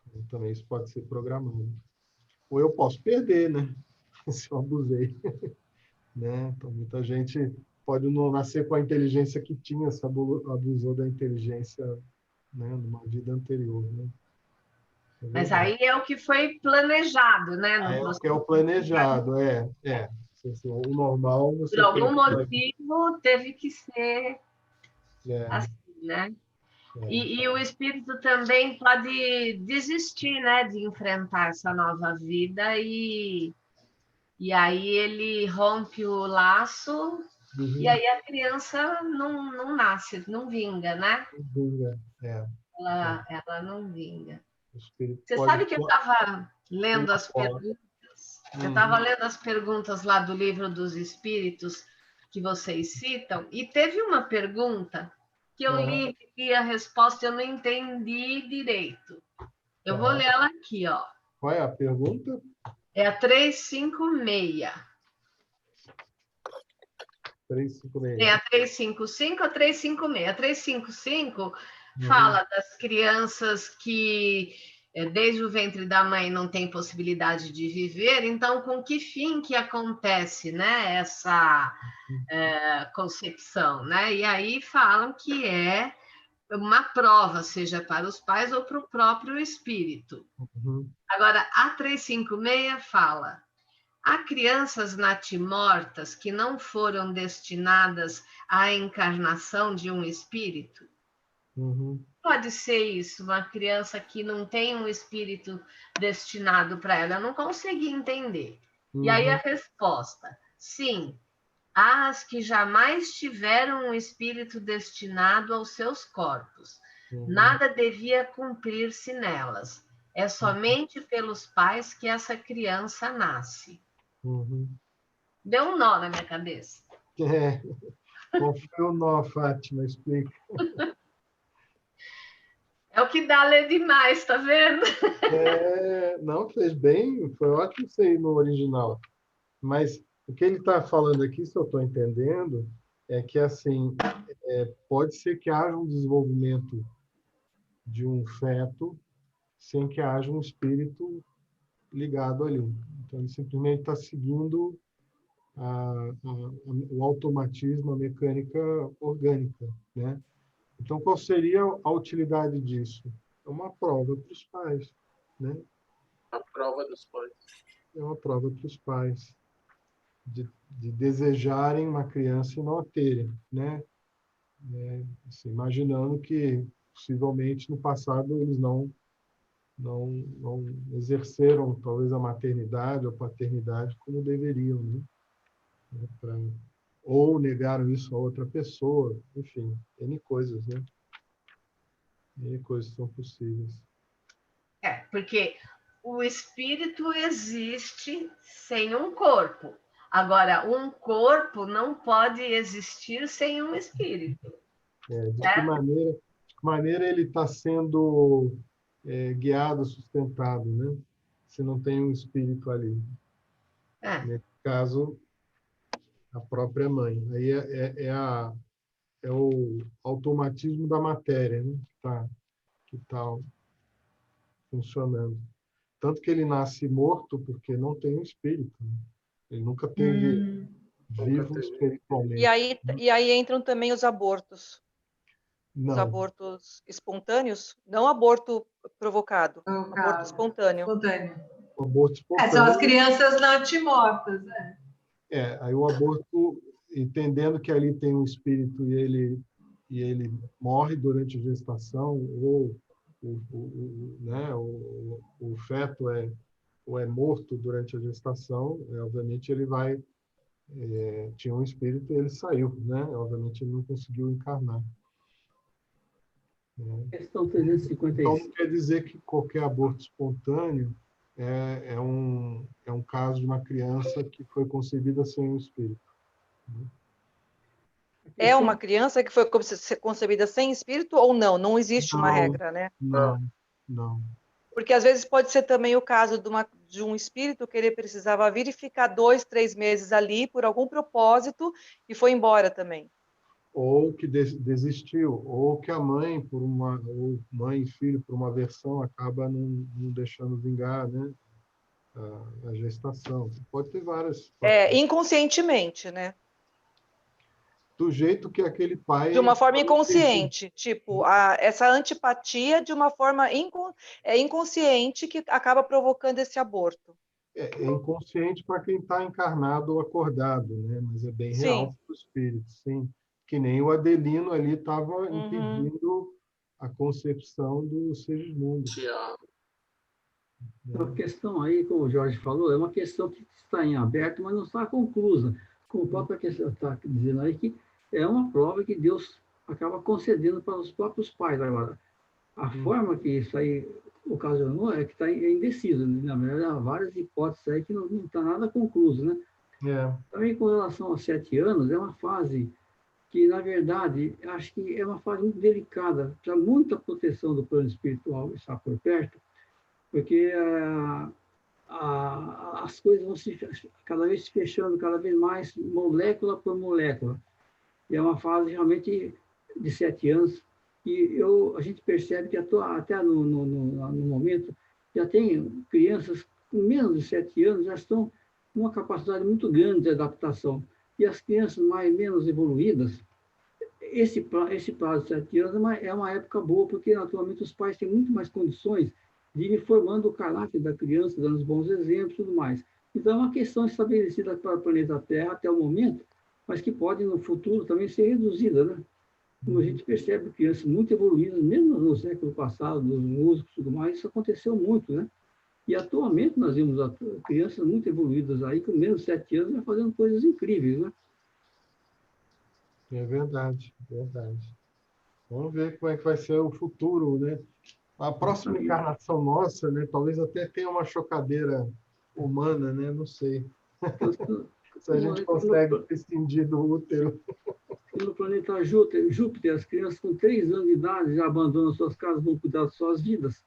S2: Então, também isso pode ser programado. Ou eu posso perder, né? Se eu abusei. Né? Então, muita gente pode não nascer com a inteligência que tinha, se abusou da inteligência, né, numa vida anterior. Né?
S5: Mas aí é o que foi planejado, né?
S2: É o que é o planejado, O normal...
S5: Por algum motivo, teve que ser assim, né? E o espírito também pode desistir, né, de enfrentar essa nova vida e aí ele rompe o laço e aí a criança não nasce, não vinga, né?
S2: Não vinga,
S5: Ela não vinga.
S2: Você
S5: sabe que eu estava lendo as perguntas? Eu estava lendo as perguntas lá do Livro dos Espíritos que vocês citam e teve uma pergunta que eu li a resposta e eu não entendi direito. Eu vou ler ela aqui, ó.
S2: Qual é a pergunta?
S5: É a 356.
S2: 356.
S5: Tem a 355 a 356. A 355 fala das crianças que, desde o ventre da mãe, não têm possibilidade de viver. Então, com que fim que acontece, né, essa concepção, né? E aí falam que é uma prova, seja para os pais ou para o próprio espírito. Agora, a 356 fala: há crianças natimortas que não foram destinadas à encarnação de um espírito? Pode ser isso, uma criança que não tem um espírito destinado para ela. Eu não consegui entender. E aí a resposta: sim, há as que jamais tiveram um espírito destinado aos seus corpos. Nada devia cumprir-se nelas. É somente pelos pais que essa criança nasce. Deu um nó na minha cabeça.
S2: Qual foi o nó, Fátima? Explica.
S5: É o que dá ler demais, tá vendo?
S2: Não, fez bem, foi ótimo isso aí no original. Mas o que ele está falando aqui, se eu estou entendendo, é que assim, pode ser que haja um desenvolvimento de um feto sem que haja um espírito ligado ali. Então, ele simplesmente está seguindo o automatismo, a mecânica orgânica, né? Então, qual seria a utilidade disso? É uma prova para os pais, né?
S9: A prova dos pais.
S2: É uma prova para os pais de desejarem uma criança e não a terem, né? Assim, imaginando que possivelmente no passado eles não exerceram talvez a maternidade ou paternidade como deveriam, né? Ou negaram isso a outra pessoa, enfim, N coisas, né? N coisas são possíveis.
S5: Porque o espírito existe sem um corpo. Agora, um corpo não pode existir sem um espírito.
S2: De que maneira ele está sendo guiado, sustentado, né? Se não tem um espírito ali. Nesse caso, a própria mãe. Aí é o automatismo da matéria, né? Que tá funcionando. Tanto que ele nasce morto porque não tem um espírito. Né? Ele nunca teve vivo espiritualmente.
S10: E aí entram também os abortos.
S2: Não.
S10: Os abortos espontâneos, não aborto provocado, aborto espontâneo.
S2: O aborto espontâneo.
S6: São as crianças natimortas, né?
S2: Aí o aborto, entendendo que ali tem um espírito e ele morre durante a gestação, ou o feto é morto durante a gestação, obviamente ele tinha um espírito e ele saiu, né? Obviamente ele não conseguiu encarnar.
S3: Questão 356.
S2: Então não quer dizer que qualquer aborto espontâneo é um caso de uma criança que foi concebida sem um espírito.
S10: É uma criança que foi concebida sem espírito ou não? Não existe uma regra, né?
S2: Não.
S10: Porque às vezes pode ser também o caso de um espírito que ele precisava vir e ficar 2, 3 meses ali por algum propósito e foi embora também.
S2: Ou que desistiu, ou que a mãe, ou mãe e filho, por uma aversão, acaba não deixando vingar, né? A gestação. Pode ter várias.
S10: Inconscientemente, né?
S2: Do jeito que aquele pai...
S10: De uma forma inconsciente, tipo, essa antipatia de uma forma inconsciente que acaba provocando esse aborto.
S2: É inconsciente para quem está encarnado ou acordado, né? Mas é bem real para o espírito, sim. Que nem o Adelino ali estava impedindo a concepção do Segismundo.
S3: Uma questão aí, como o Jorge falou, é uma questão que está em aberto, mas não está conclusa. Como a própria questão está dizendo aí, que é uma prova que Deus acaba concedendo para os próprios pais. Agora, a forma que isso aí ocasionou é que está indeciso. Né? Na verdade, há várias hipóteses aí que não está nada concluso. Né? Também com relação aos 7 anos, é uma fase que, na verdade, acho que é uma fase muito delicada, para muita proteção do plano espiritual estar por perto, porque as coisas vão cada vez se fechando, cada vez mais, molécula por molécula. E é uma fase realmente de 7 anos, e a gente percebe que até no momento já tem crianças com menos de 7 anos, já estão com uma capacidade muito grande de adaptação. E as crianças menos evoluídas, esse prazo de 7 anos é uma época boa, porque naturalmente os pais têm muito mais condições de ir formando o caráter da criança, dando os bons exemplos e tudo mais. Então, é uma questão estabelecida para o planeta Terra até o momento, mas que pode, no futuro, também ser reduzida, né? Como a gente percebe, crianças muito evoluídas, mesmo no século passado, dos músicos e tudo mais, isso aconteceu muito, né? E, atualmente, nós vimos crianças muito evoluídas aí, com menos de 7 anos, já fazendo coisas incríveis, né?
S2: É verdade, verdade. Vamos ver como é que vai ser o futuro, né? A próxima encarnação nossa, né? Talvez até tenha uma chocadeira humana, né? Não sei. Se a gente consegue prescindir do útero.
S3: No planeta Júpiter, as crianças com 3 anos de idade já abandonam suas casas, vão cuidar de suas vidas.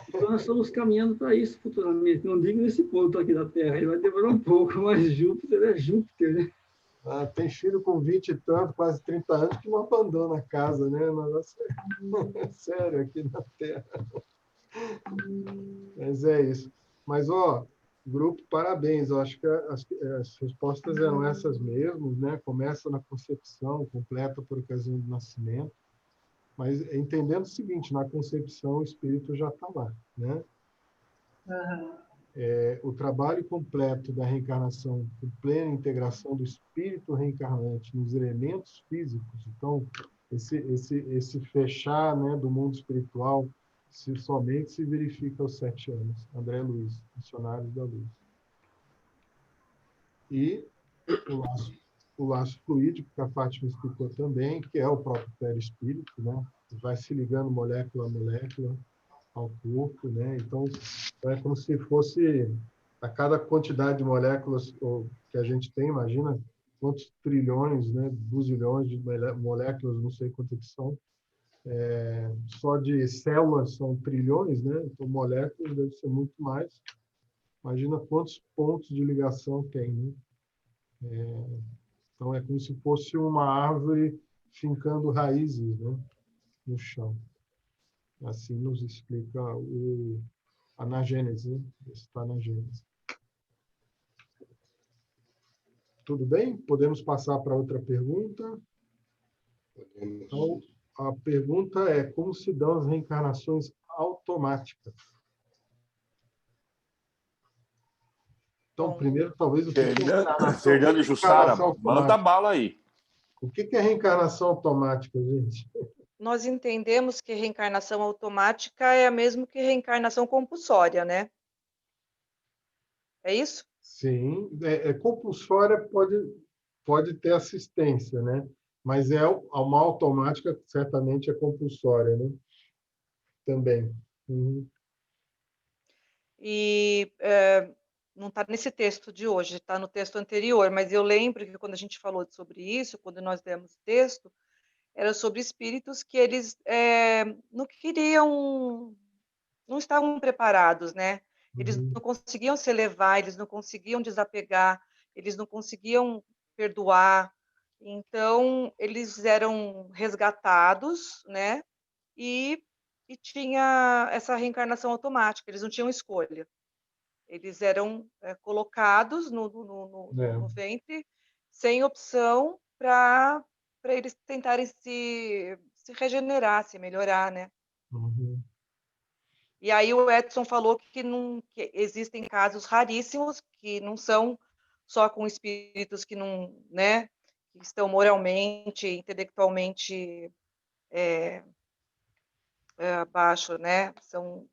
S3: Então, nós estamos caminhando para isso futuramente. Não digo nesse ponto aqui da Terra, ele vai demorar um pouco, mas Júpiter é Júpiter, né?
S2: Tem filho com 20 e tanto, quase 30 anos, que não abandona a casa, né? Sério, aqui na Terra. Mas é isso. Mas, grupo, parabéns. Eu acho que as respostas eram essas mesmo, né? Começa na concepção, completa por ocasião do nascimento. Mas entendendo o seguinte, na concepção o espírito já está lá, né? O trabalho completo da reencarnação, com plena integração do espírito reencarnante nos elementos físicos. Então, esse fechar, né, do mundo espiritual somente se verifica aos 7 anos. André Luiz, Missionários da Luz. E o laço fluídico, que a Fátima explicou também, que é o próprio perispírito, né? Vai se ligando molécula a molécula ao corpo, né? Então, é como se fosse a cada quantidade de moléculas que a gente tem, imagina quantos trilhões, né? 2 bilhões de moléculas, não sei quantas que são, só de células são trilhões, né? Então, moléculas deve ser muito mais. Imagina quantos pontos de ligação tem, né? Então, é como se fosse uma árvore fincando raízes, né, no chão. Assim nos explica a anagênese, né? Está na Gênese. Tudo bem? Podemos passar para outra pergunta? Então, a pergunta é: como se dão as reencarnações automáticas? Então, primeiro, talvez o que é
S1: Fernando Jussara, manda bala aí.
S2: O que é reencarnação automática, gente?
S10: Nós entendemos que reencarnação automática é a mesma que reencarnação compulsória, né? É isso?
S2: Sim, compulsória pode ter assistência, né? Mas uma automática certamente é compulsória, né? Também. Uhum.
S10: E não está nesse texto de hoje, está no texto anterior, mas eu lembro que quando a gente falou sobre isso, quando nós demos o texto, era sobre espíritos que eles não queriam, não estavam preparados, né? Eles não conseguiam se elevar, eles não conseguiam desapegar, eles não conseguiam perdoar. Então, eles eram resgatados, né? E tinha essa reencarnação automática, eles não tinham escolha. Eles eram colocados no ventre sem opção para eles tentarem se regenerar, se melhorar, né?
S2: Uhum.
S10: E aí o Edson falou que existem casos raríssimos que não são só com espíritos que não, né, que estão moralmente, intelectualmente abaixo, né?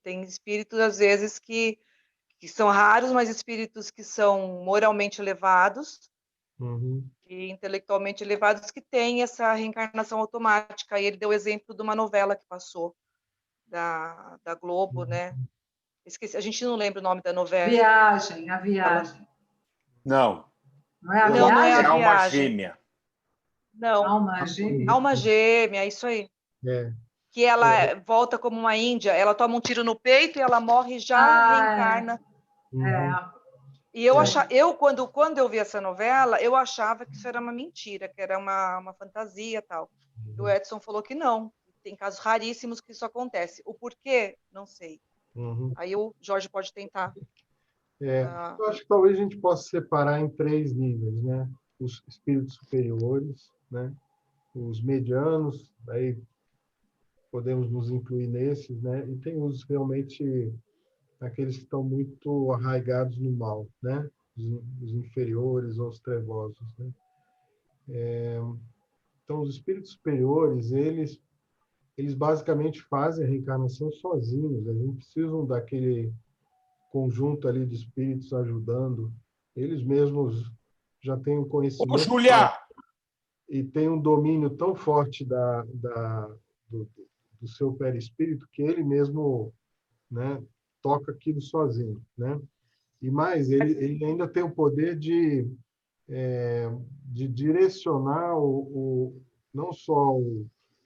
S10: Tem espíritos às vezes que são raros, mas espíritos que são moralmente elevados e intelectualmente elevados que têm essa reencarnação automática. E ele deu o exemplo de uma novela que passou da Globo, né? Esqueci, a gente não lembra o nome da novela.
S6: A Viagem.
S1: Não.
S6: Não é a
S10: Viagem? Não é a
S1: Alma
S10: Viagem.
S1: Gêmea.
S10: Não.
S6: Alma Gêmea.
S10: Alma Gêmea, isso aí. Que ela volta como uma índia, ela toma um tiro no peito e ela morre e já reencarna. E eu quando eu vi essa novela, eu achava que isso era uma mentira, que era uma fantasia e tal. E o Edson falou que não. Tem casos raríssimos que isso acontece. O porquê, não sei. Aí o Jorge pode tentar.
S2: Eu acho que talvez a gente possa separar em 3 níveis, né? Os espíritos superiores, né? Os medianos, aí podemos nos incluir nesses, né? E tem os realmente aqueles que estão muito arraigados no mal, né? Os inferiores ou os trevosos, né? Então, os espíritos superiores, eles basicamente fazem a reencarnação sozinhos, eles não precisam daquele conjunto ali de espíritos ajudando, eles mesmos já têm um conhecimento.
S1: Ô, Julia!
S2: E têm um domínio tão forte do seu perispírito que ele mesmo, né, toca aquilo sozinho, né? E mais, ele ainda tem o poder de direcionar não só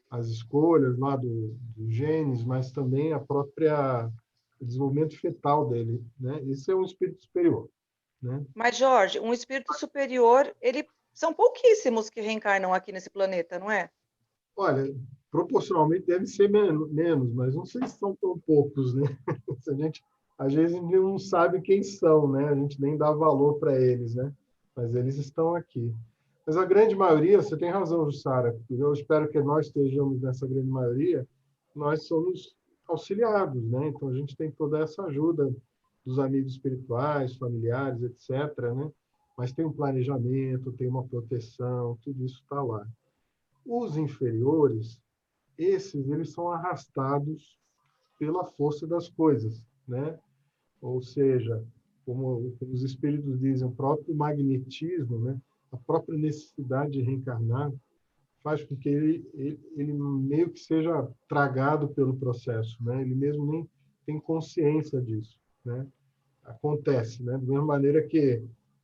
S2: as escolhas lá dos genes, mas também o desenvolvimento fetal dele, né? Isso é um espírito superior, né?
S10: Mas, Jorge, um espírito superior, são pouquíssimos que reencarnam aqui nesse planeta, não é?
S2: Olha, proporcionalmente deve ser menos, mas não sei se são tão poucos, né? Às vezes a gente não sabe quem são, né? A gente nem dá valor para eles, né? Mas eles estão aqui. Mas a grande maioria, você tem razão, Jussara, eu espero que nós estejamos nessa grande maioria, nós somos auxiliados, né? Então a gente tem toda essa ajuda dos amigos espirituais, familiares, etc., né? Mas tem um planejamento, tem uma proteção, tudo isso está lá. Os inferiores, eles são arrastados pela força das coisas, né? Ou seja, como os espíritos dizem, o próprio magnetismo, né? A própria necessidade de reencarnar faz com que ele meio que seja tragado pelo processo, né? Ele mesmo nem tem consciência disso, né? Acontece, né? Da mesma maneira que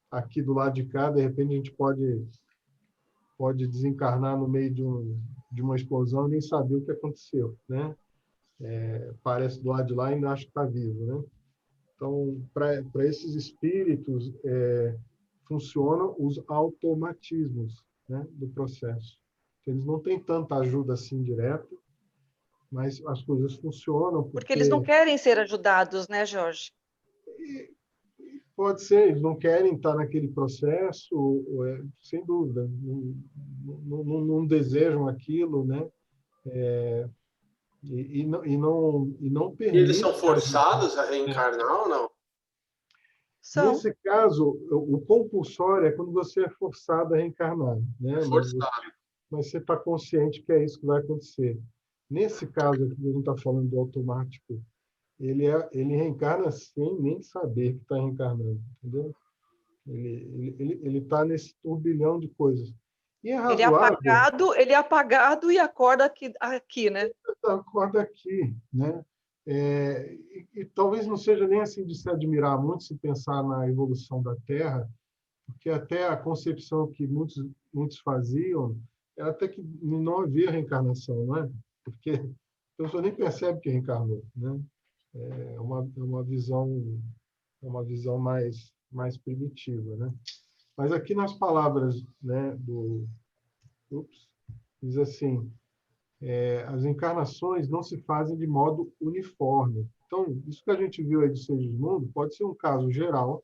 S2: aqui do lado de cá, de repente, a gente pode pode desencarnar no meio de uma explosão e nem saber o que aconteceu, né? Parece do lado de lá e ainda acha que está vivo, né? Então, para esses espíritos, funcionam os automatismos, né, do processo. Eles não têm tanta ajuda assim direta, mas as coisas funcionam
S10: porque eles não querem ser ajudados, né, Jorge?
S2: Pode ser, eles não querem estar naquele processo, sem dúvida, não desejam aquilo, né? E não permitem.
S9: Eles são forçados a reencarnar ou não?
S10: São.
S2: Nesse caso, o compulsório é quando você é forçado a reencarnar, né? Mas você está consciente que é isso que vai acontecer. Nesse caso aqui, a gente está falando do automático, ele reencarna sem nem saber que está reencarnando, entendeu? Ele está nesse turbilhão de coisas. E é razoável.
S10: Ele é apagado e acorda aqui, né?
S2: Acorda aqui, né? E talvez não seja nem assim de se admirar muito se pensar na evolução da Terra, porque até a concepção que muitos faziam era até que não havia reencarnação, não é? Porque a pessoa nem percebe que reencarnou, né? É uma visão mais primitiva, né? Mas aqui nas palavras, né, diz assim: as encarnações não se fazem de modo uniforme. Então, isso que a gente viu aí do Seres do Mundo pode ser um caso geral,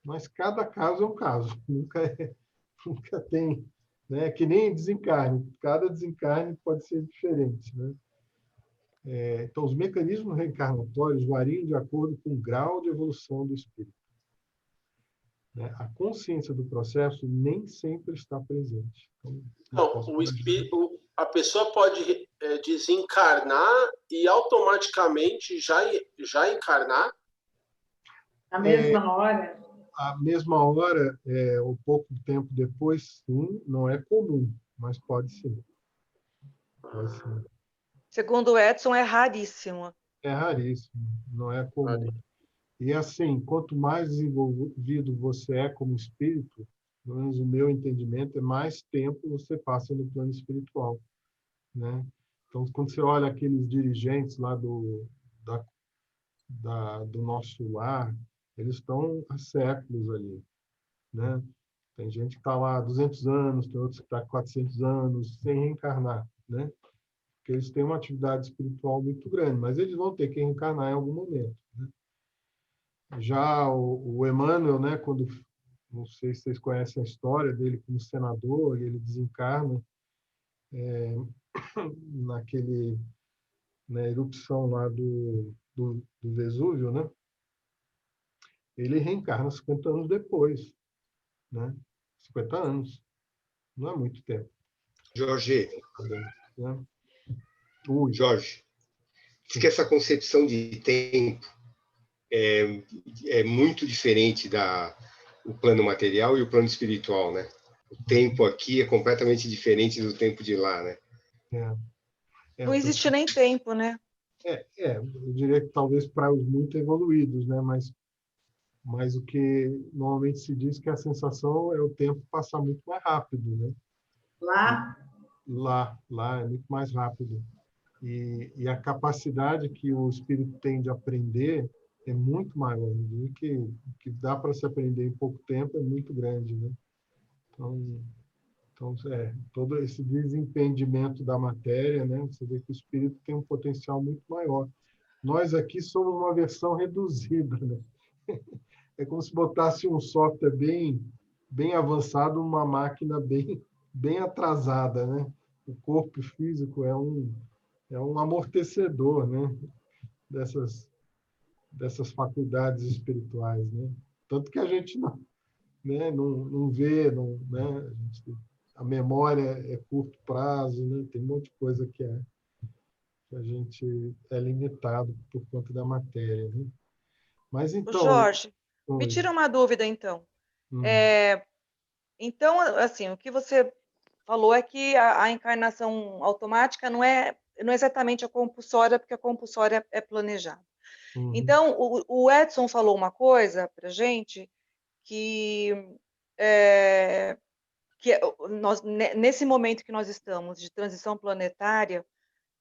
S2: mas cada caso é um caso. Nunca tem, né? Que nem desencarne. Cada desencarne pode ser diferente, né? Então, os mecanismos reencarnatórios variam de acordo com o grau de evolução do espírito, né? A consciência do processo nem sempre está presente. Então,
S9: não, a pessoa pode desencarnar e automaticamente já encarnar?
S6: Na mesma hora?
S2: A mesma hora, ou pouco tempo depois, sim, não é comum, mas pode sim. Pode sim.
S10: Segundo o Edson, é raríssimo.
S2: É raríssimo, não é comum. E assim, quanto mais desenvolvido você é como espírito, pelo menos o meu entendimento, é mais tempo você passa no plano espiritual, né? Então, quando você olha aqueles dirigentes lá do nosso lar, eles estão há séculos ali, né? Tem gente que está lá há 200 anos, tem outros que estão há 400 anos, sem reencarnar, né? Porque eles têm uma atividade espiritual muito grande, mas eles vão ter que reencarnar em algum momento, né? Já o Emmanuel, né, quando, não sei se vocês conhecem a história dele como senador, e ele desencarna na erupção lá do Vesúvio, né? Ele reencarna 50 anos depois, né? 50 anos. Não é muito tempo.
S4: Jorge,
S2: né?
S4: Jorge, diz que essa concepção de tempo é muito diferente do plano material e o plano espiritual, né? O tempo aqui é completamente diferente do tempo de lá, né?
S10: Não existe nem tempo, né?
S2: Eu diria que talvez para os muito evoluídos, né? Mas o que normalmente se diz que a sensação é o tempo passar muito mais rápido, né? Lá é muito mais rápido. E a capacidade que o espírito tem de aprender é muito maior. O que dá para se aprender em pouco tempo é muito grande, né? Então todo esse desentendimento da matéria, né? Você vê que o espírito tem um potencial muito maior. Nós aqui somos uma versão reduzida, né? É como se botasse um software bem avançado, uma máquina bem atrasada, né? O corpo físico é um amortecedor, né? Dessas faculdades espirituais, né? Tanto que a gente não vê, né? A memória é curto prazo, né? Tem um monte de coisa que a gente é limitado por conta da matéria, né? Mas então,
S10: Jorge, me tira uma dúvida então. Então, assim, o que você falou é que a encarnação automática não é exatamente a compulsória, porque a compulsória é planejada. Então, o Edson falou uma coisa para gente que que nós, nesse momento que nós estamos de transição planetária,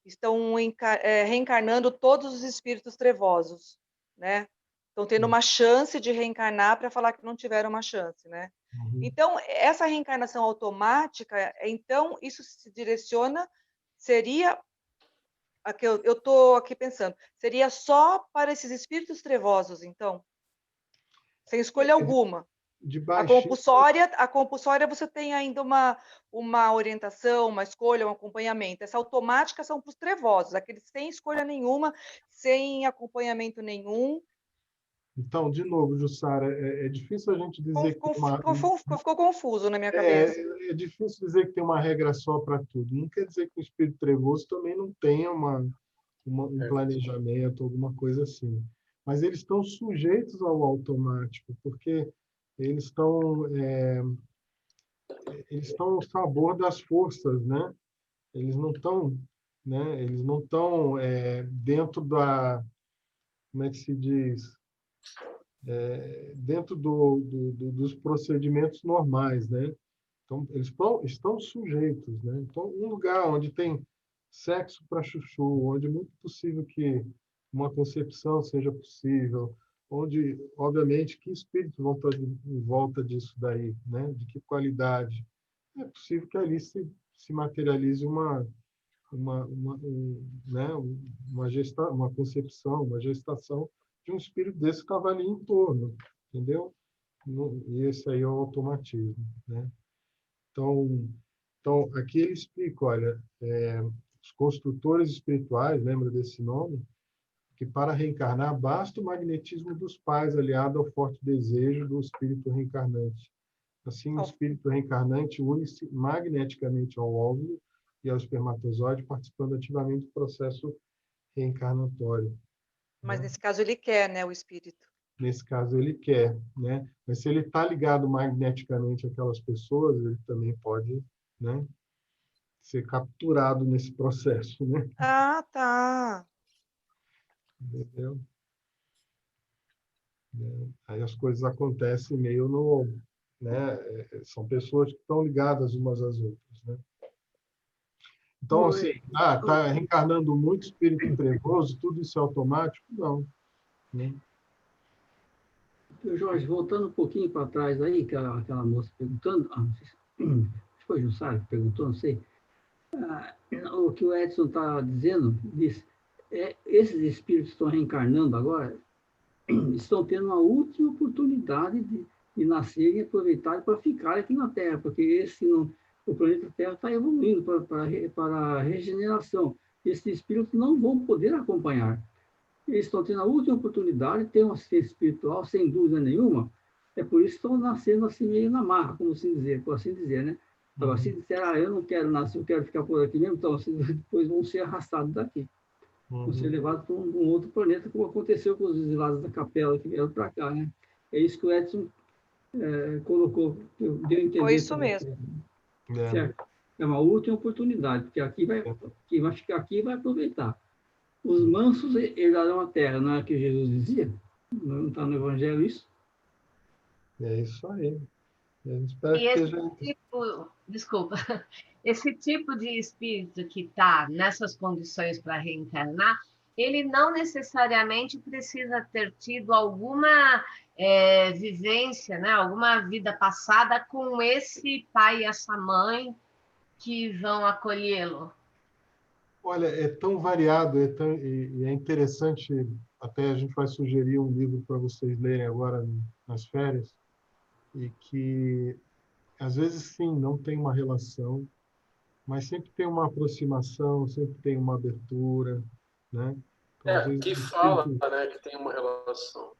S10: estão reencarnando todos os espíritos trevosos, né? Estão tendo uma chance de reencarnar para falar que não tiveram uma chance, né?
S2: Uhum.
S10: Então, essa reencarnação automática, então, isso se direciona, seria, eu estou aqui pensando, seria só para esses espíritos trevosos, então? Sem escolha alguma. A compulsória você tem ainda uma orientação, uma escolha, um acompanhamento. Essa automática são para os trevosos, aqueles sem escolha nenhuma, sem acompanhamento nenhum.
S2: Então, de novo, Jussara, é difícil a gente dizer que
S10: ficou confuso na minha cabeça.
S2: É difícil dizer que tem uma regra só para tudo. Não quer dizer que o espírito trevoso também não tenha um planejamento, alguma coisa assim. Mas eles estão sujeitos ao automático, porque eles estão ao sabor das forças, né? Eles não estão, né? Eles não estão dentro da, como é que se diz, dentro dos procedimentos normais, né? Então eles estão sujeitos, né? Então um lugar onde tem sexo para chuchu, onde é muito possível que uma concepção seja possível, onde, obviamente, que espíritos vão estar em volta disso daí, né? De que qualidade. É possível que ali se materialize uma concepção, uma gestação de um espírito desse que estava ali em torno, entendeu? E esse aí é o automatismo, né? Então aqui ele explica, olha, os construtores espirituais, lembra desse nome? Que para reencarnar basta o magnetismo dos pais aliado ao forte desejo do espírito reencarnante. Assim, o espírito reencarnante une-se magneticamente ao óvulo e ao espermatozoide, participando ativamente do processo reencarnatório.
S10: Mas nesse caso ele quer, né, o espírito.
S2: Nesse caso ele quer, né? Mas se ele está ligado magneticamente àquelas pessoas, ele também pode, né, ser capturado nesse processo, né?
S10: Ah, tá.
S2: Entendeu? Aí as coisas acontecem meio no, né? São pessoas que estão ligadas umas às outras, né? Então, assim, está reencarnando muito espírito trevoso, tudo isso é automático? Não. Né?
S3: Jorge, voltando um pouquinho para trás aí, que aquela moça perguntando, não sei se foi Jussara que perguntou, não sei, o que o Edson está dizendo, diz, esses espíritos que estão reencarnando agora, estão tendo uma última oportunidade de nascerem e aproveitarem para ficar aqui na Terra, porque o planeta Terra está evoluindo para a regeneração. Esses espíritos não vão poder acompanhar. Eles estão tendo a última oportunidade, têm uma assistência espiritual, sem dúvida nenhuma, é por isso que estão nascendo assim meio na marra, por assim dizer, né? Agora, se disser, eu não quero nascer, eu quero ficar por aqui mesmo, então depois vão ser arrastados daqui. Vão ser levados para um outro planeta, como aconteceu com os exilados da capela que vieram para cá, né? É isso que o Edson colocou, deu a entender.
S10: Foi isso mesmo.
S3: Certo? É uma última oportunidade, porque aqui vai ficar aqui e vai aproveitar. Os mansos herdarão a terra, não é o que Jesus dizia? Não está no Evangelho isso?
S2: É isso aí.
S5: Esse tipo de espírito que está nessas condições para reencarnar, ele não necessariamente precisa ter tido alguma vivência, né? Alguma vida passada com esse pai e essa mãe que vão acolhê-lo.
S2: Olha, é tão variado, e é interessante, até a gente vai sugerir um livro para vocês lerem agora nas férias, e que, às vezes, sim, não tem uma relação, mas sempre tem uma aproximação, sempre tem uma abertura, né?
S9: Então, que fala, né, que tem uma relação.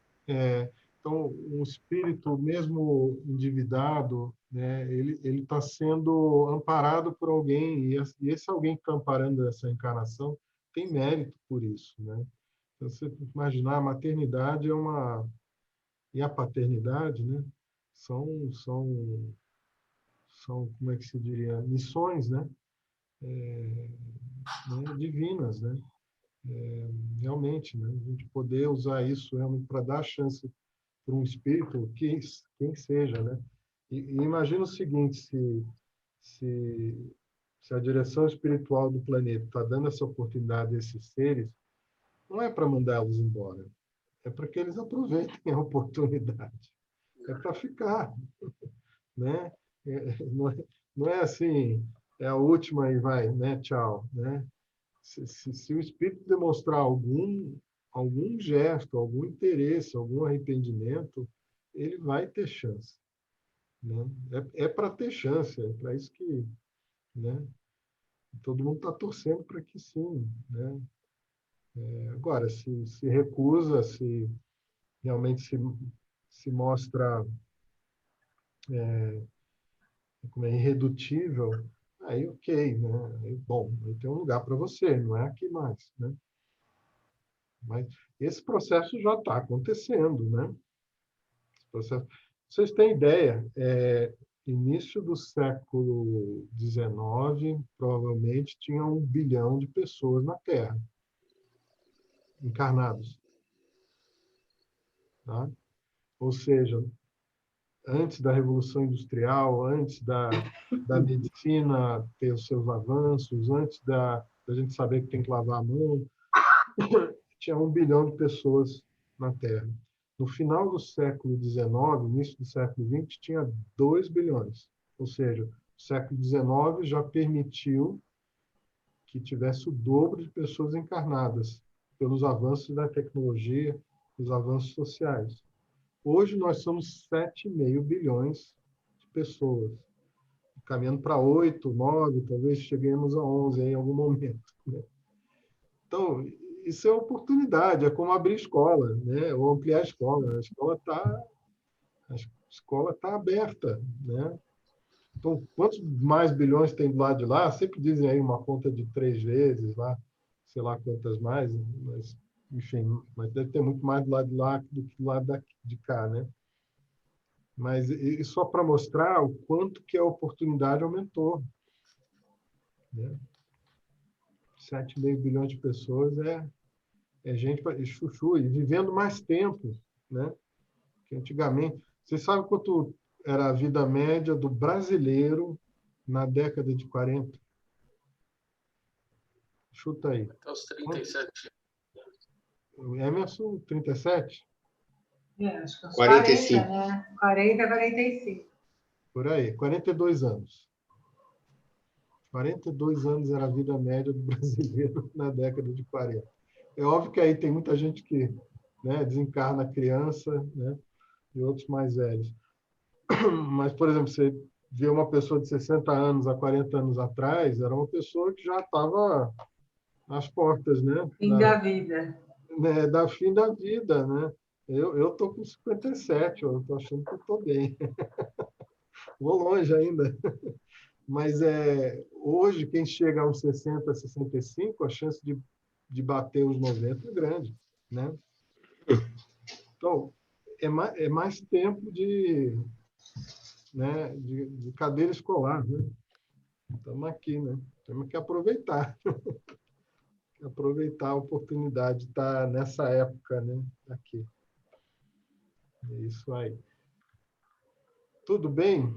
S2: Então, um espírito, mesmo endividado, né, ele está sendo amparado por alguém, e esse alguém que está amparando essa encarnação tem mérito por isso, né? Então, você imaginar, a maternidade e a paternidade, né, são como é que se diria, missões, né, divinas, né? Realmente, né, a gente poder usar isso realmente para dar chance para um espírito, quem seja, né? E imagina o seguinte, se a direção espiritual do planeta está dando essa oportunidade a esses seres, não é para mandá-los embora, é para que eles aproveitem a oportunidade. É para ficar, né? Não é assim, é a última e vai, né? Tchau, né? Se o espírito demonstrar algum gesto, algum interesse, algum arrependimento, ele vai ter chance, né? É para ter chance, é para isso que, né? Todo mundo está torcendo para que sim, né? Agora, se recusa, se realmente se mostra como é irredutível, aí ok, né? Aí, bom, aí tem um lugar para você, não é aqui mais, né? Mas esse processo já está acontecendo, né? Esse processo. Vocês têm ideia, início do século XIX, provavelmente tinha 1 bilhão de pessoas na Terra, encarnados. Tá? Ou seja, antes da Revolução Industrial, antes da medicina ter os seus avanços, antes da gente saber que tem que lavar a mão, tinha 1 bilhão de pessoas na Terra. No final do século XIX, início do século XX, tinha 2 bilhões. Ou seja, o século XIX já permitiu que tivesse o dobro de pessoas encarnadas, pelos avanços da tecnologia, os avanços sociais. Hoje nós somos 7,5 bilhões de pessoas, caminhando para 8, 9, talvez cheguemos a 11 em algum momento, né? Então, isso é oportunidade, é como abrir escola, né? Ou ampliar a escola. A escola tá aberta, né? Então, quantos mais bilhões tem do lado de lá? Sempre dizem aí uma conta de 3 vezes lá, sei lá quantas mais, mas enfim, mas deve ter muito mais do lado de lá do que do lado de cá, né? Mas e só para mostrar o quanto que a oportunidade aumentou, né? 7,5 bilhões de pessoas é gente chuchu e vivendo mais tempo, né? Que antigamente, vocês sabem quanto era a vida média do brasileiro na década de 40? Chuta aí.
S9: Até os 37.
S2: O Emerson, 37?
S6: Acho que uns
S4: 45.
S6: 40, né? 40, 45.
S2: Por aí, 42 anos. 42 anos era a vida média do brasileiro na década de 40. É óbvio que aí tem muita gente que, né, desencarna criança, né, e outros mais velhos. Mas, por exemplo, você vê uma pessoa de 60 anos há 40 anos atrás, era uma pessoa que já estava às portas, né?
S6: Fim da vida.
S2: Né, da fim da vida, né? Eu estou com 57, eu estou achando que eu estou bem. Vou longe ainda. Mas hoje, quem chega aos 60, 65, a chance de bater os 90 é grande, né? Então, é mais tempo né, de cadeira escolar, né? Estamos aqui, né? Temos que aproveitar. Aproveitar a oportunidade de estar nessa época, né? Aqui. É isso aí. Tudo bem?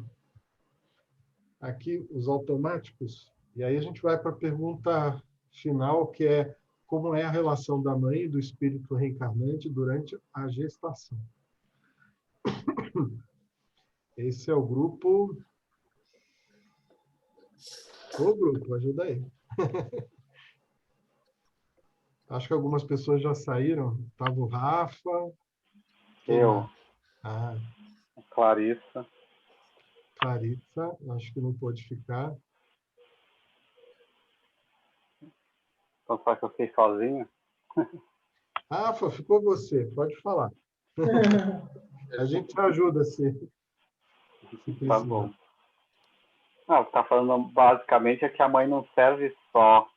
S2: Aqui, os automáticos. E aí a gente vai para a pergunta final, que é como é a relação da mãe e do espírito reencarnante durante a gestação. Esse é o grupo... Ô, grupo, ajuda aí. Acho que algumas pessoas já saíram. Estava o Rafa.
S11: Eu.
S2: Ah.
S11: Clarissa.
S2: Clarissa, acho que não pôde ficar.
S11: Então, só que eu fiquei sozinho?
S2: Rafa, ficou você. Pode falar. A gente te ajuda, se precisar.
S11: Tá bom. Não, o que está falando basicamente é que a mãe não serve só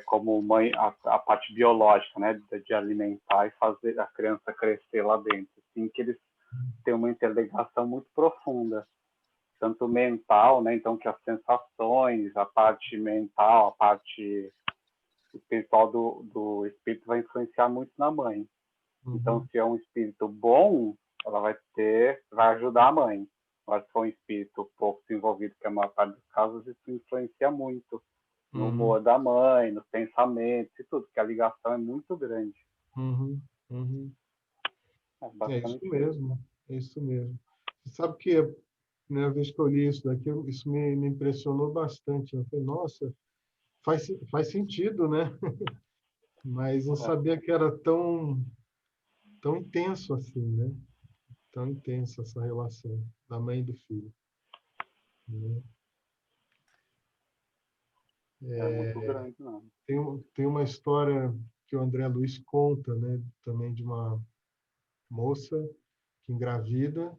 S11: como mãe, a parte biológica, né, de alimentar e fazer a criança crescer lá dentro. Assim, que eles têm uma interligação muito profunda, tanto mental, né, então que as sensações, a parte mental, a parte espiritual do espírito vai influenciar muito na mãe. Então, se é um espírito bom, ela vai ajudar a mãe. Agora, se for um espírito pouco desenvolvido, que é a maior parte dos casos, isso influencia muito no humor da mãe, nos pensamentos e tudo, porque a ligação é muito grande.
S2: É isso mesmo, é isso mesmo. Você sabe que a primeira vez que eu li isso daqui, isso me impressionou bastante. Eu falei, nossa, faz sentido, né? Mas não sabia que era tão intenso assim, né? Tão intensa essa relação da mãe e do filho. Né?
S11: Muito grande, não.
S2: Tem uma história que o André Luiz conta, né? Também de uma moça que engravida,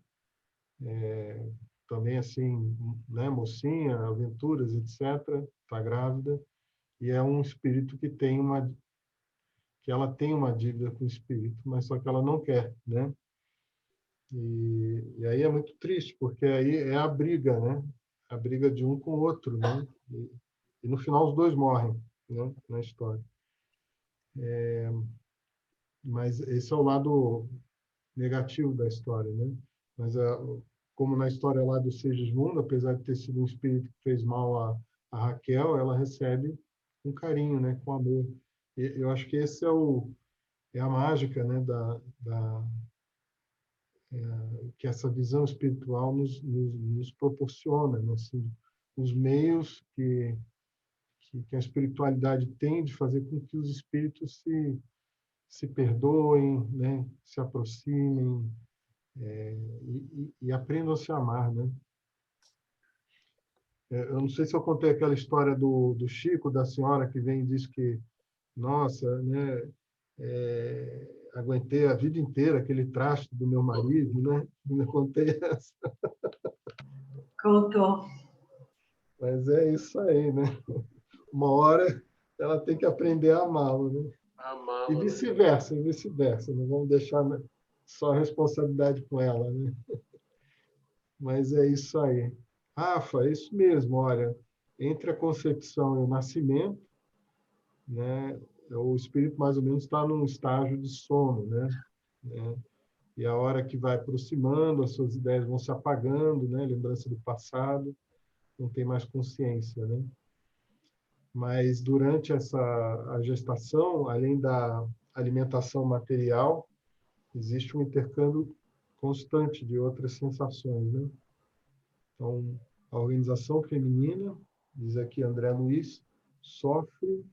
S2: também assim, né? Mocinha, aventuras, etc. Está grávida e é um espírito que ela tem uma dívida com o espírito, mas só que ela não quer, né? E aí é muito triste, porque aí é a briga, né? A briga de um com o outro, né? E no final os dois morrem, né? Na história. Mas esse é o lado negativo da história, né? Mas como na história lá do Segismundo, apesar de ter sido um espírito que fez mal a Raquel, ela recebe com carinho, né? Com amor. E eu acho que esse é a mágica, né? Que essa visão espiritual nos proporciona, né? Assim, os meios que a espiritualidade tem de fazer com que os espíritos se perdoem, né? Se aproximem e aprendam a se amar, né? Eu não sei se eu contei aquela história do Chico, da senhora que vem e diz que, nossa, né? Aguentei a vida inteira aquele traste do meu marido, né? Não contei essa.
S6: Contou.
S2: Mas é isso aí, né? Uma hora ela tem que aprender a amá-lo, né? E vice-versa, Não vamos deixar só a responsabilidade com ela, né? Mas é isso aí. Rafa, é isso mesmo, olha, entre a concepção e o nascimento, né, o espírito mais ou menos está num estágio de sono, né? E a hora que vai aproximando, as suas ideias vão se apagando, né? Lembrança do passado, não tem mais consciência, né? Mas durante a gestação, além da alimentação material, existe um intercâmbio constante de outras sensações, né? Então, a organização feminina, diz aqui André Luiz, sofre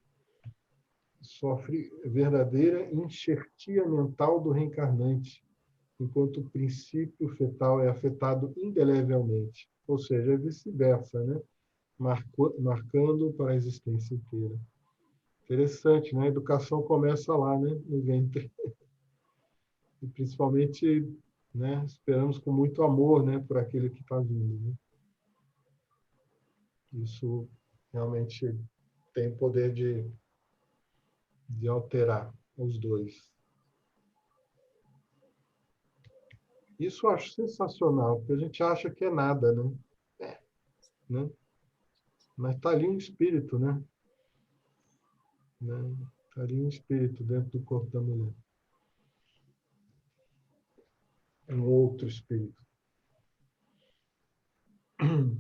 S2: verdadeira enxertia mental do reencarnante, enquanto o princípio fetal é afetado indelevelmente, ou seja, é vice-versa, né? Marcando para a existência inteira. Interessante, né? A educação começa lá, né? No ventre. E principalmente, né? Esperamos com muito amor, né? Por aquele que está vindo, né? Isso realmente tem poder de alterar os dois. Isso eu acho sensacional, porque a gente acha que é nada, né? Né? Mas está ali um espírito, né? Está ali um espírito dentro do corpo da mulher. Um outro espírito.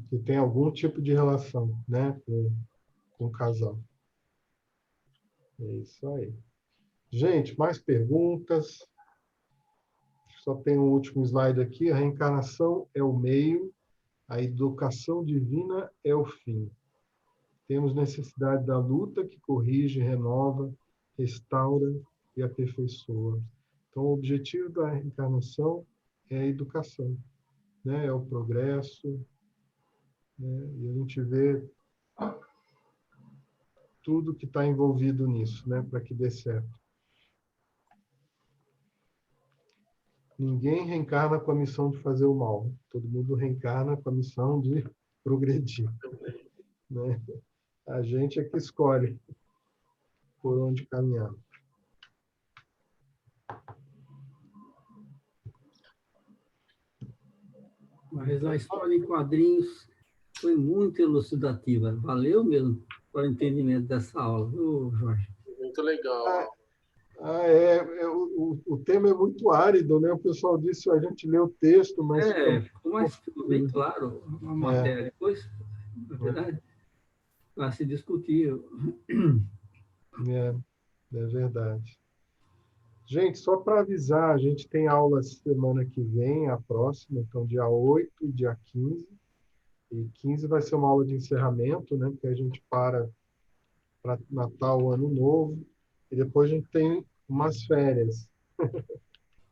S2: Que tem algum tipo de relação, né? Com o casal. É isso aí. Gente, mais perguntas? Só tem um último slide aqui. A reencarnação é o meio, a educação divina é o fim. Temos necessidade da luta que corrige, renova, restaura e aperfeiçoa. Então, o objetivo da reencarnação é a educação, né? É o progresso, né? E a gente vê tudo que está envolvido nisso, né? Para que dê certo. Ninguém reencarna com a missão de fazer o mal. Todo mundo reencarna com a missão de progredir, né? A gente é que escolhe por onde caminhar.
S3: Mas a história em quadrinhos foi muito elucidativa. Valeu mesmo para o entendimento dessa aula, viu, Jorge?
S9: Muito legal.
S2: O tema é muito árido, né? O pessoal disse, a gente lê o texto, mas...
S3: ficou bem claro a matéria. Depois, na verdade, vai se discutir.
S2: É verdade. Gente, só para avisar, a gente tem aula semana que vem, a próxima, então dia 8 e dia 15. E 15 vai ser uma aula de encerramento, né? Porque a gente para Natal, Ano Novo, e depois a gente tem umas férias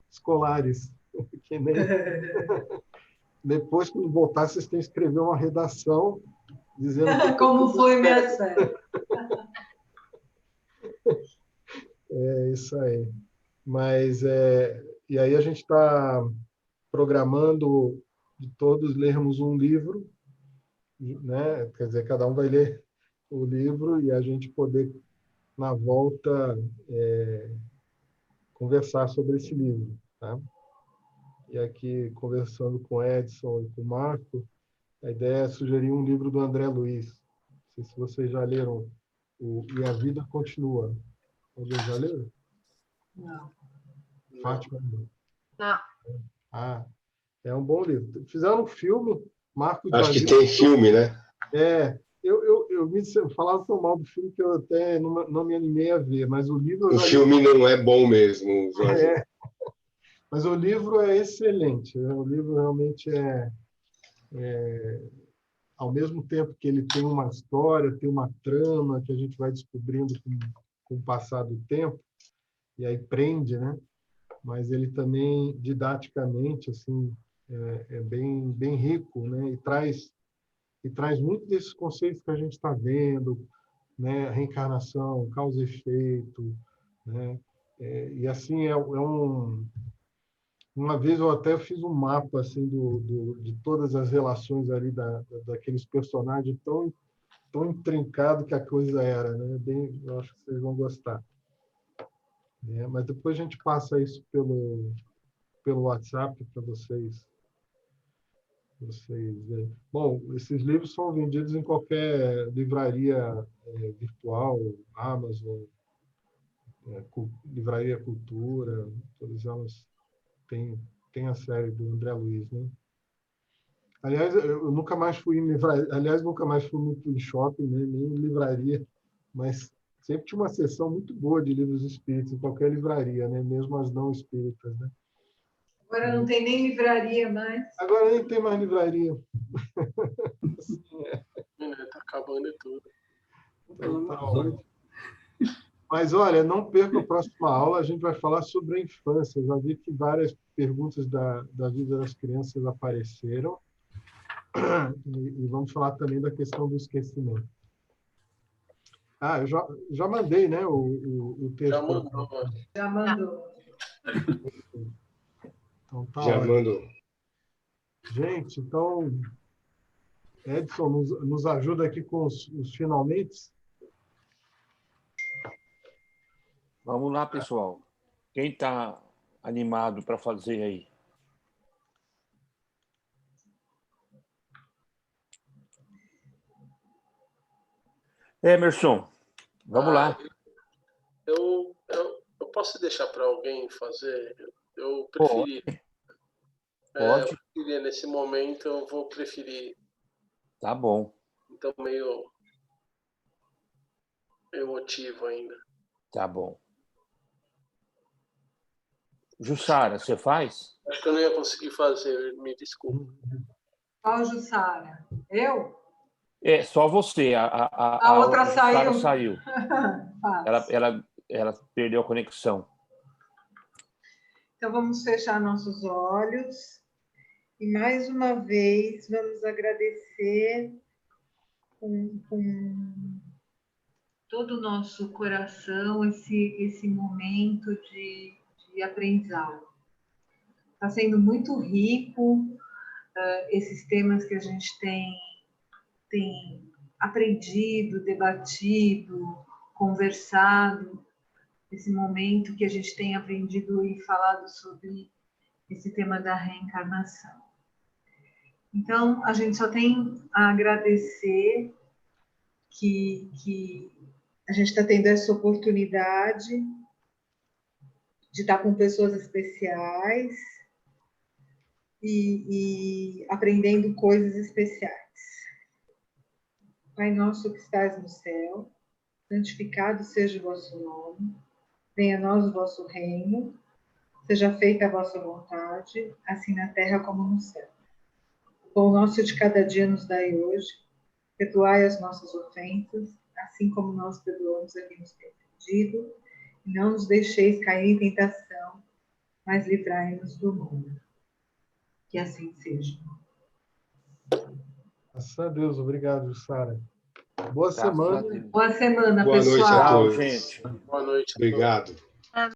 S2: escolares. Que nem... Depois, quando voltar, vocês têm que escrever uma redação dizendo...
S6: Como foi minhas férias.
S2: É isso aí. Mas, e aí a gente está programando de todos lermos um livro, né? Quer dizer, cada um vai ler o livro e a gente poder, na volta, conversar sobre esse livro. Tá? E aqui, conversando com o Edson e com o Marco, a ideia é sugerir um livro do André Luiz. Não sei se vocês já leram E a Vida Continua. Alguém já leu?
S6: Não.
S2: Fátima?
S5: Não.
S2: Ah, é um bom livro. Fizeram um filme, Marco de
S4: Acho que tem filme, né?
S2: Eu falava tão mal do filme que eu até não me animei a ver, mas o livro...
S4: O filme não é bom mesmo, Jorge.
S2: Mas o livro é excelente. O livro realmente ao mesmo tempo que ele tem uma história, tem uma trama que a gente vai descobrindo com o passar do tempo, e aí prende, né? Mas ele também, didaticamente, assim, é bem rico, né? E traz muito desses conceitos que a gente está vendo, né? Reencarnação, causa e efeito, né? E assim uma vez eu até fiz um mapa assim de todas as relações ali daqueles personagens tão intrincado que a coisa era, né? Eu acho que vocês vão gostar. Mas depois a gente passa isso pelo WhatsApp para vocês verem. Bom, esses livros são vendidos em qualquer livraria virtual, Amazon, Livraria Cultura, todas elas têm a série do André Luiz, né? Aliás, eu nunca mais fui em livraria, nunca mais fui muito em shopping, né? Nem em livraria, mas sempre tinha uma seção muito boa de livros espíritas em qualquer livraria, né? Mesmo as não espíritas, né?
S6: Agora não tem nem livraria mais.
S2: Agora nem tem mais livraria.
S9: Tá acabando tudo.
S2: Então, tá ótimo. Mas, olha, não perca a próxima aula, a gente vai falar sobre a infância. Eu já vi que várias perguntas da vida das crianças apareceram. E vamos falar também da questão do esquecimento. Eu já mandei, né, o texto.
S6: Já mandou.
S2: Então, tá
S4: já
S2: ótimo.
S4: mandou.
S2: Gente, então, Edson, nos ajuda aqui com os finalmente.
S1: Vamos lá, pessoal. Quem está animado para fazer aí? Emerson, vamos lá.
S9: Eu posso deixar para alguém fazer? Eu preferi.
S1: Pode.
S9: Nesse momento, eu vou preferir.
S1: Tá bom.
S9: Então, meio emotivo ainda.
S1: Tá bom. Jussara, você faz?
S9: Acho que eu não ia conseguir fazer, me desculpe.
S6: Qual Jussara? Eu?
S1: Só você.
S6: A outra
S1: saiu. ela perdeu a conexão.
S6: Então, vamos fechar nossos olhos e, mais uma vez, vamos agradecer com todo o nosso coração esse momento de aprendizado. Está sendo muito rico esses temas que a gente tem aprendido, debatido, conversado, esse momento que a gente tem aprendido e falado sobre esse tema da reencarnação. Então, a gente só tem a agradecer que a gente está tendo essa oportunidade de estar com pessoas especiais e aprendendo coisas especiais. Pai nosso que estás no céu, santificado seja o vosso nome, venha a nós o vosso reino, seja feita a vossa vontade, assim na terra como no céu. O pão nosso de cada dia nos dai hoje, perdoai as nossas ofensas, assim como nós perdoamos a quem nos tem ofendido, e não nos deixeis cair em tentação, mas livrai-nos do mal. Que assim seja.
S2: Graças a Deus, obrigado, Sara. Boa semana.
S6: Boa semana,
S4: Boa
S6: pessoal.
S4: noite a todos.
S1: Tchau, gente.
S9: Boa noite.
S4: Obrigado.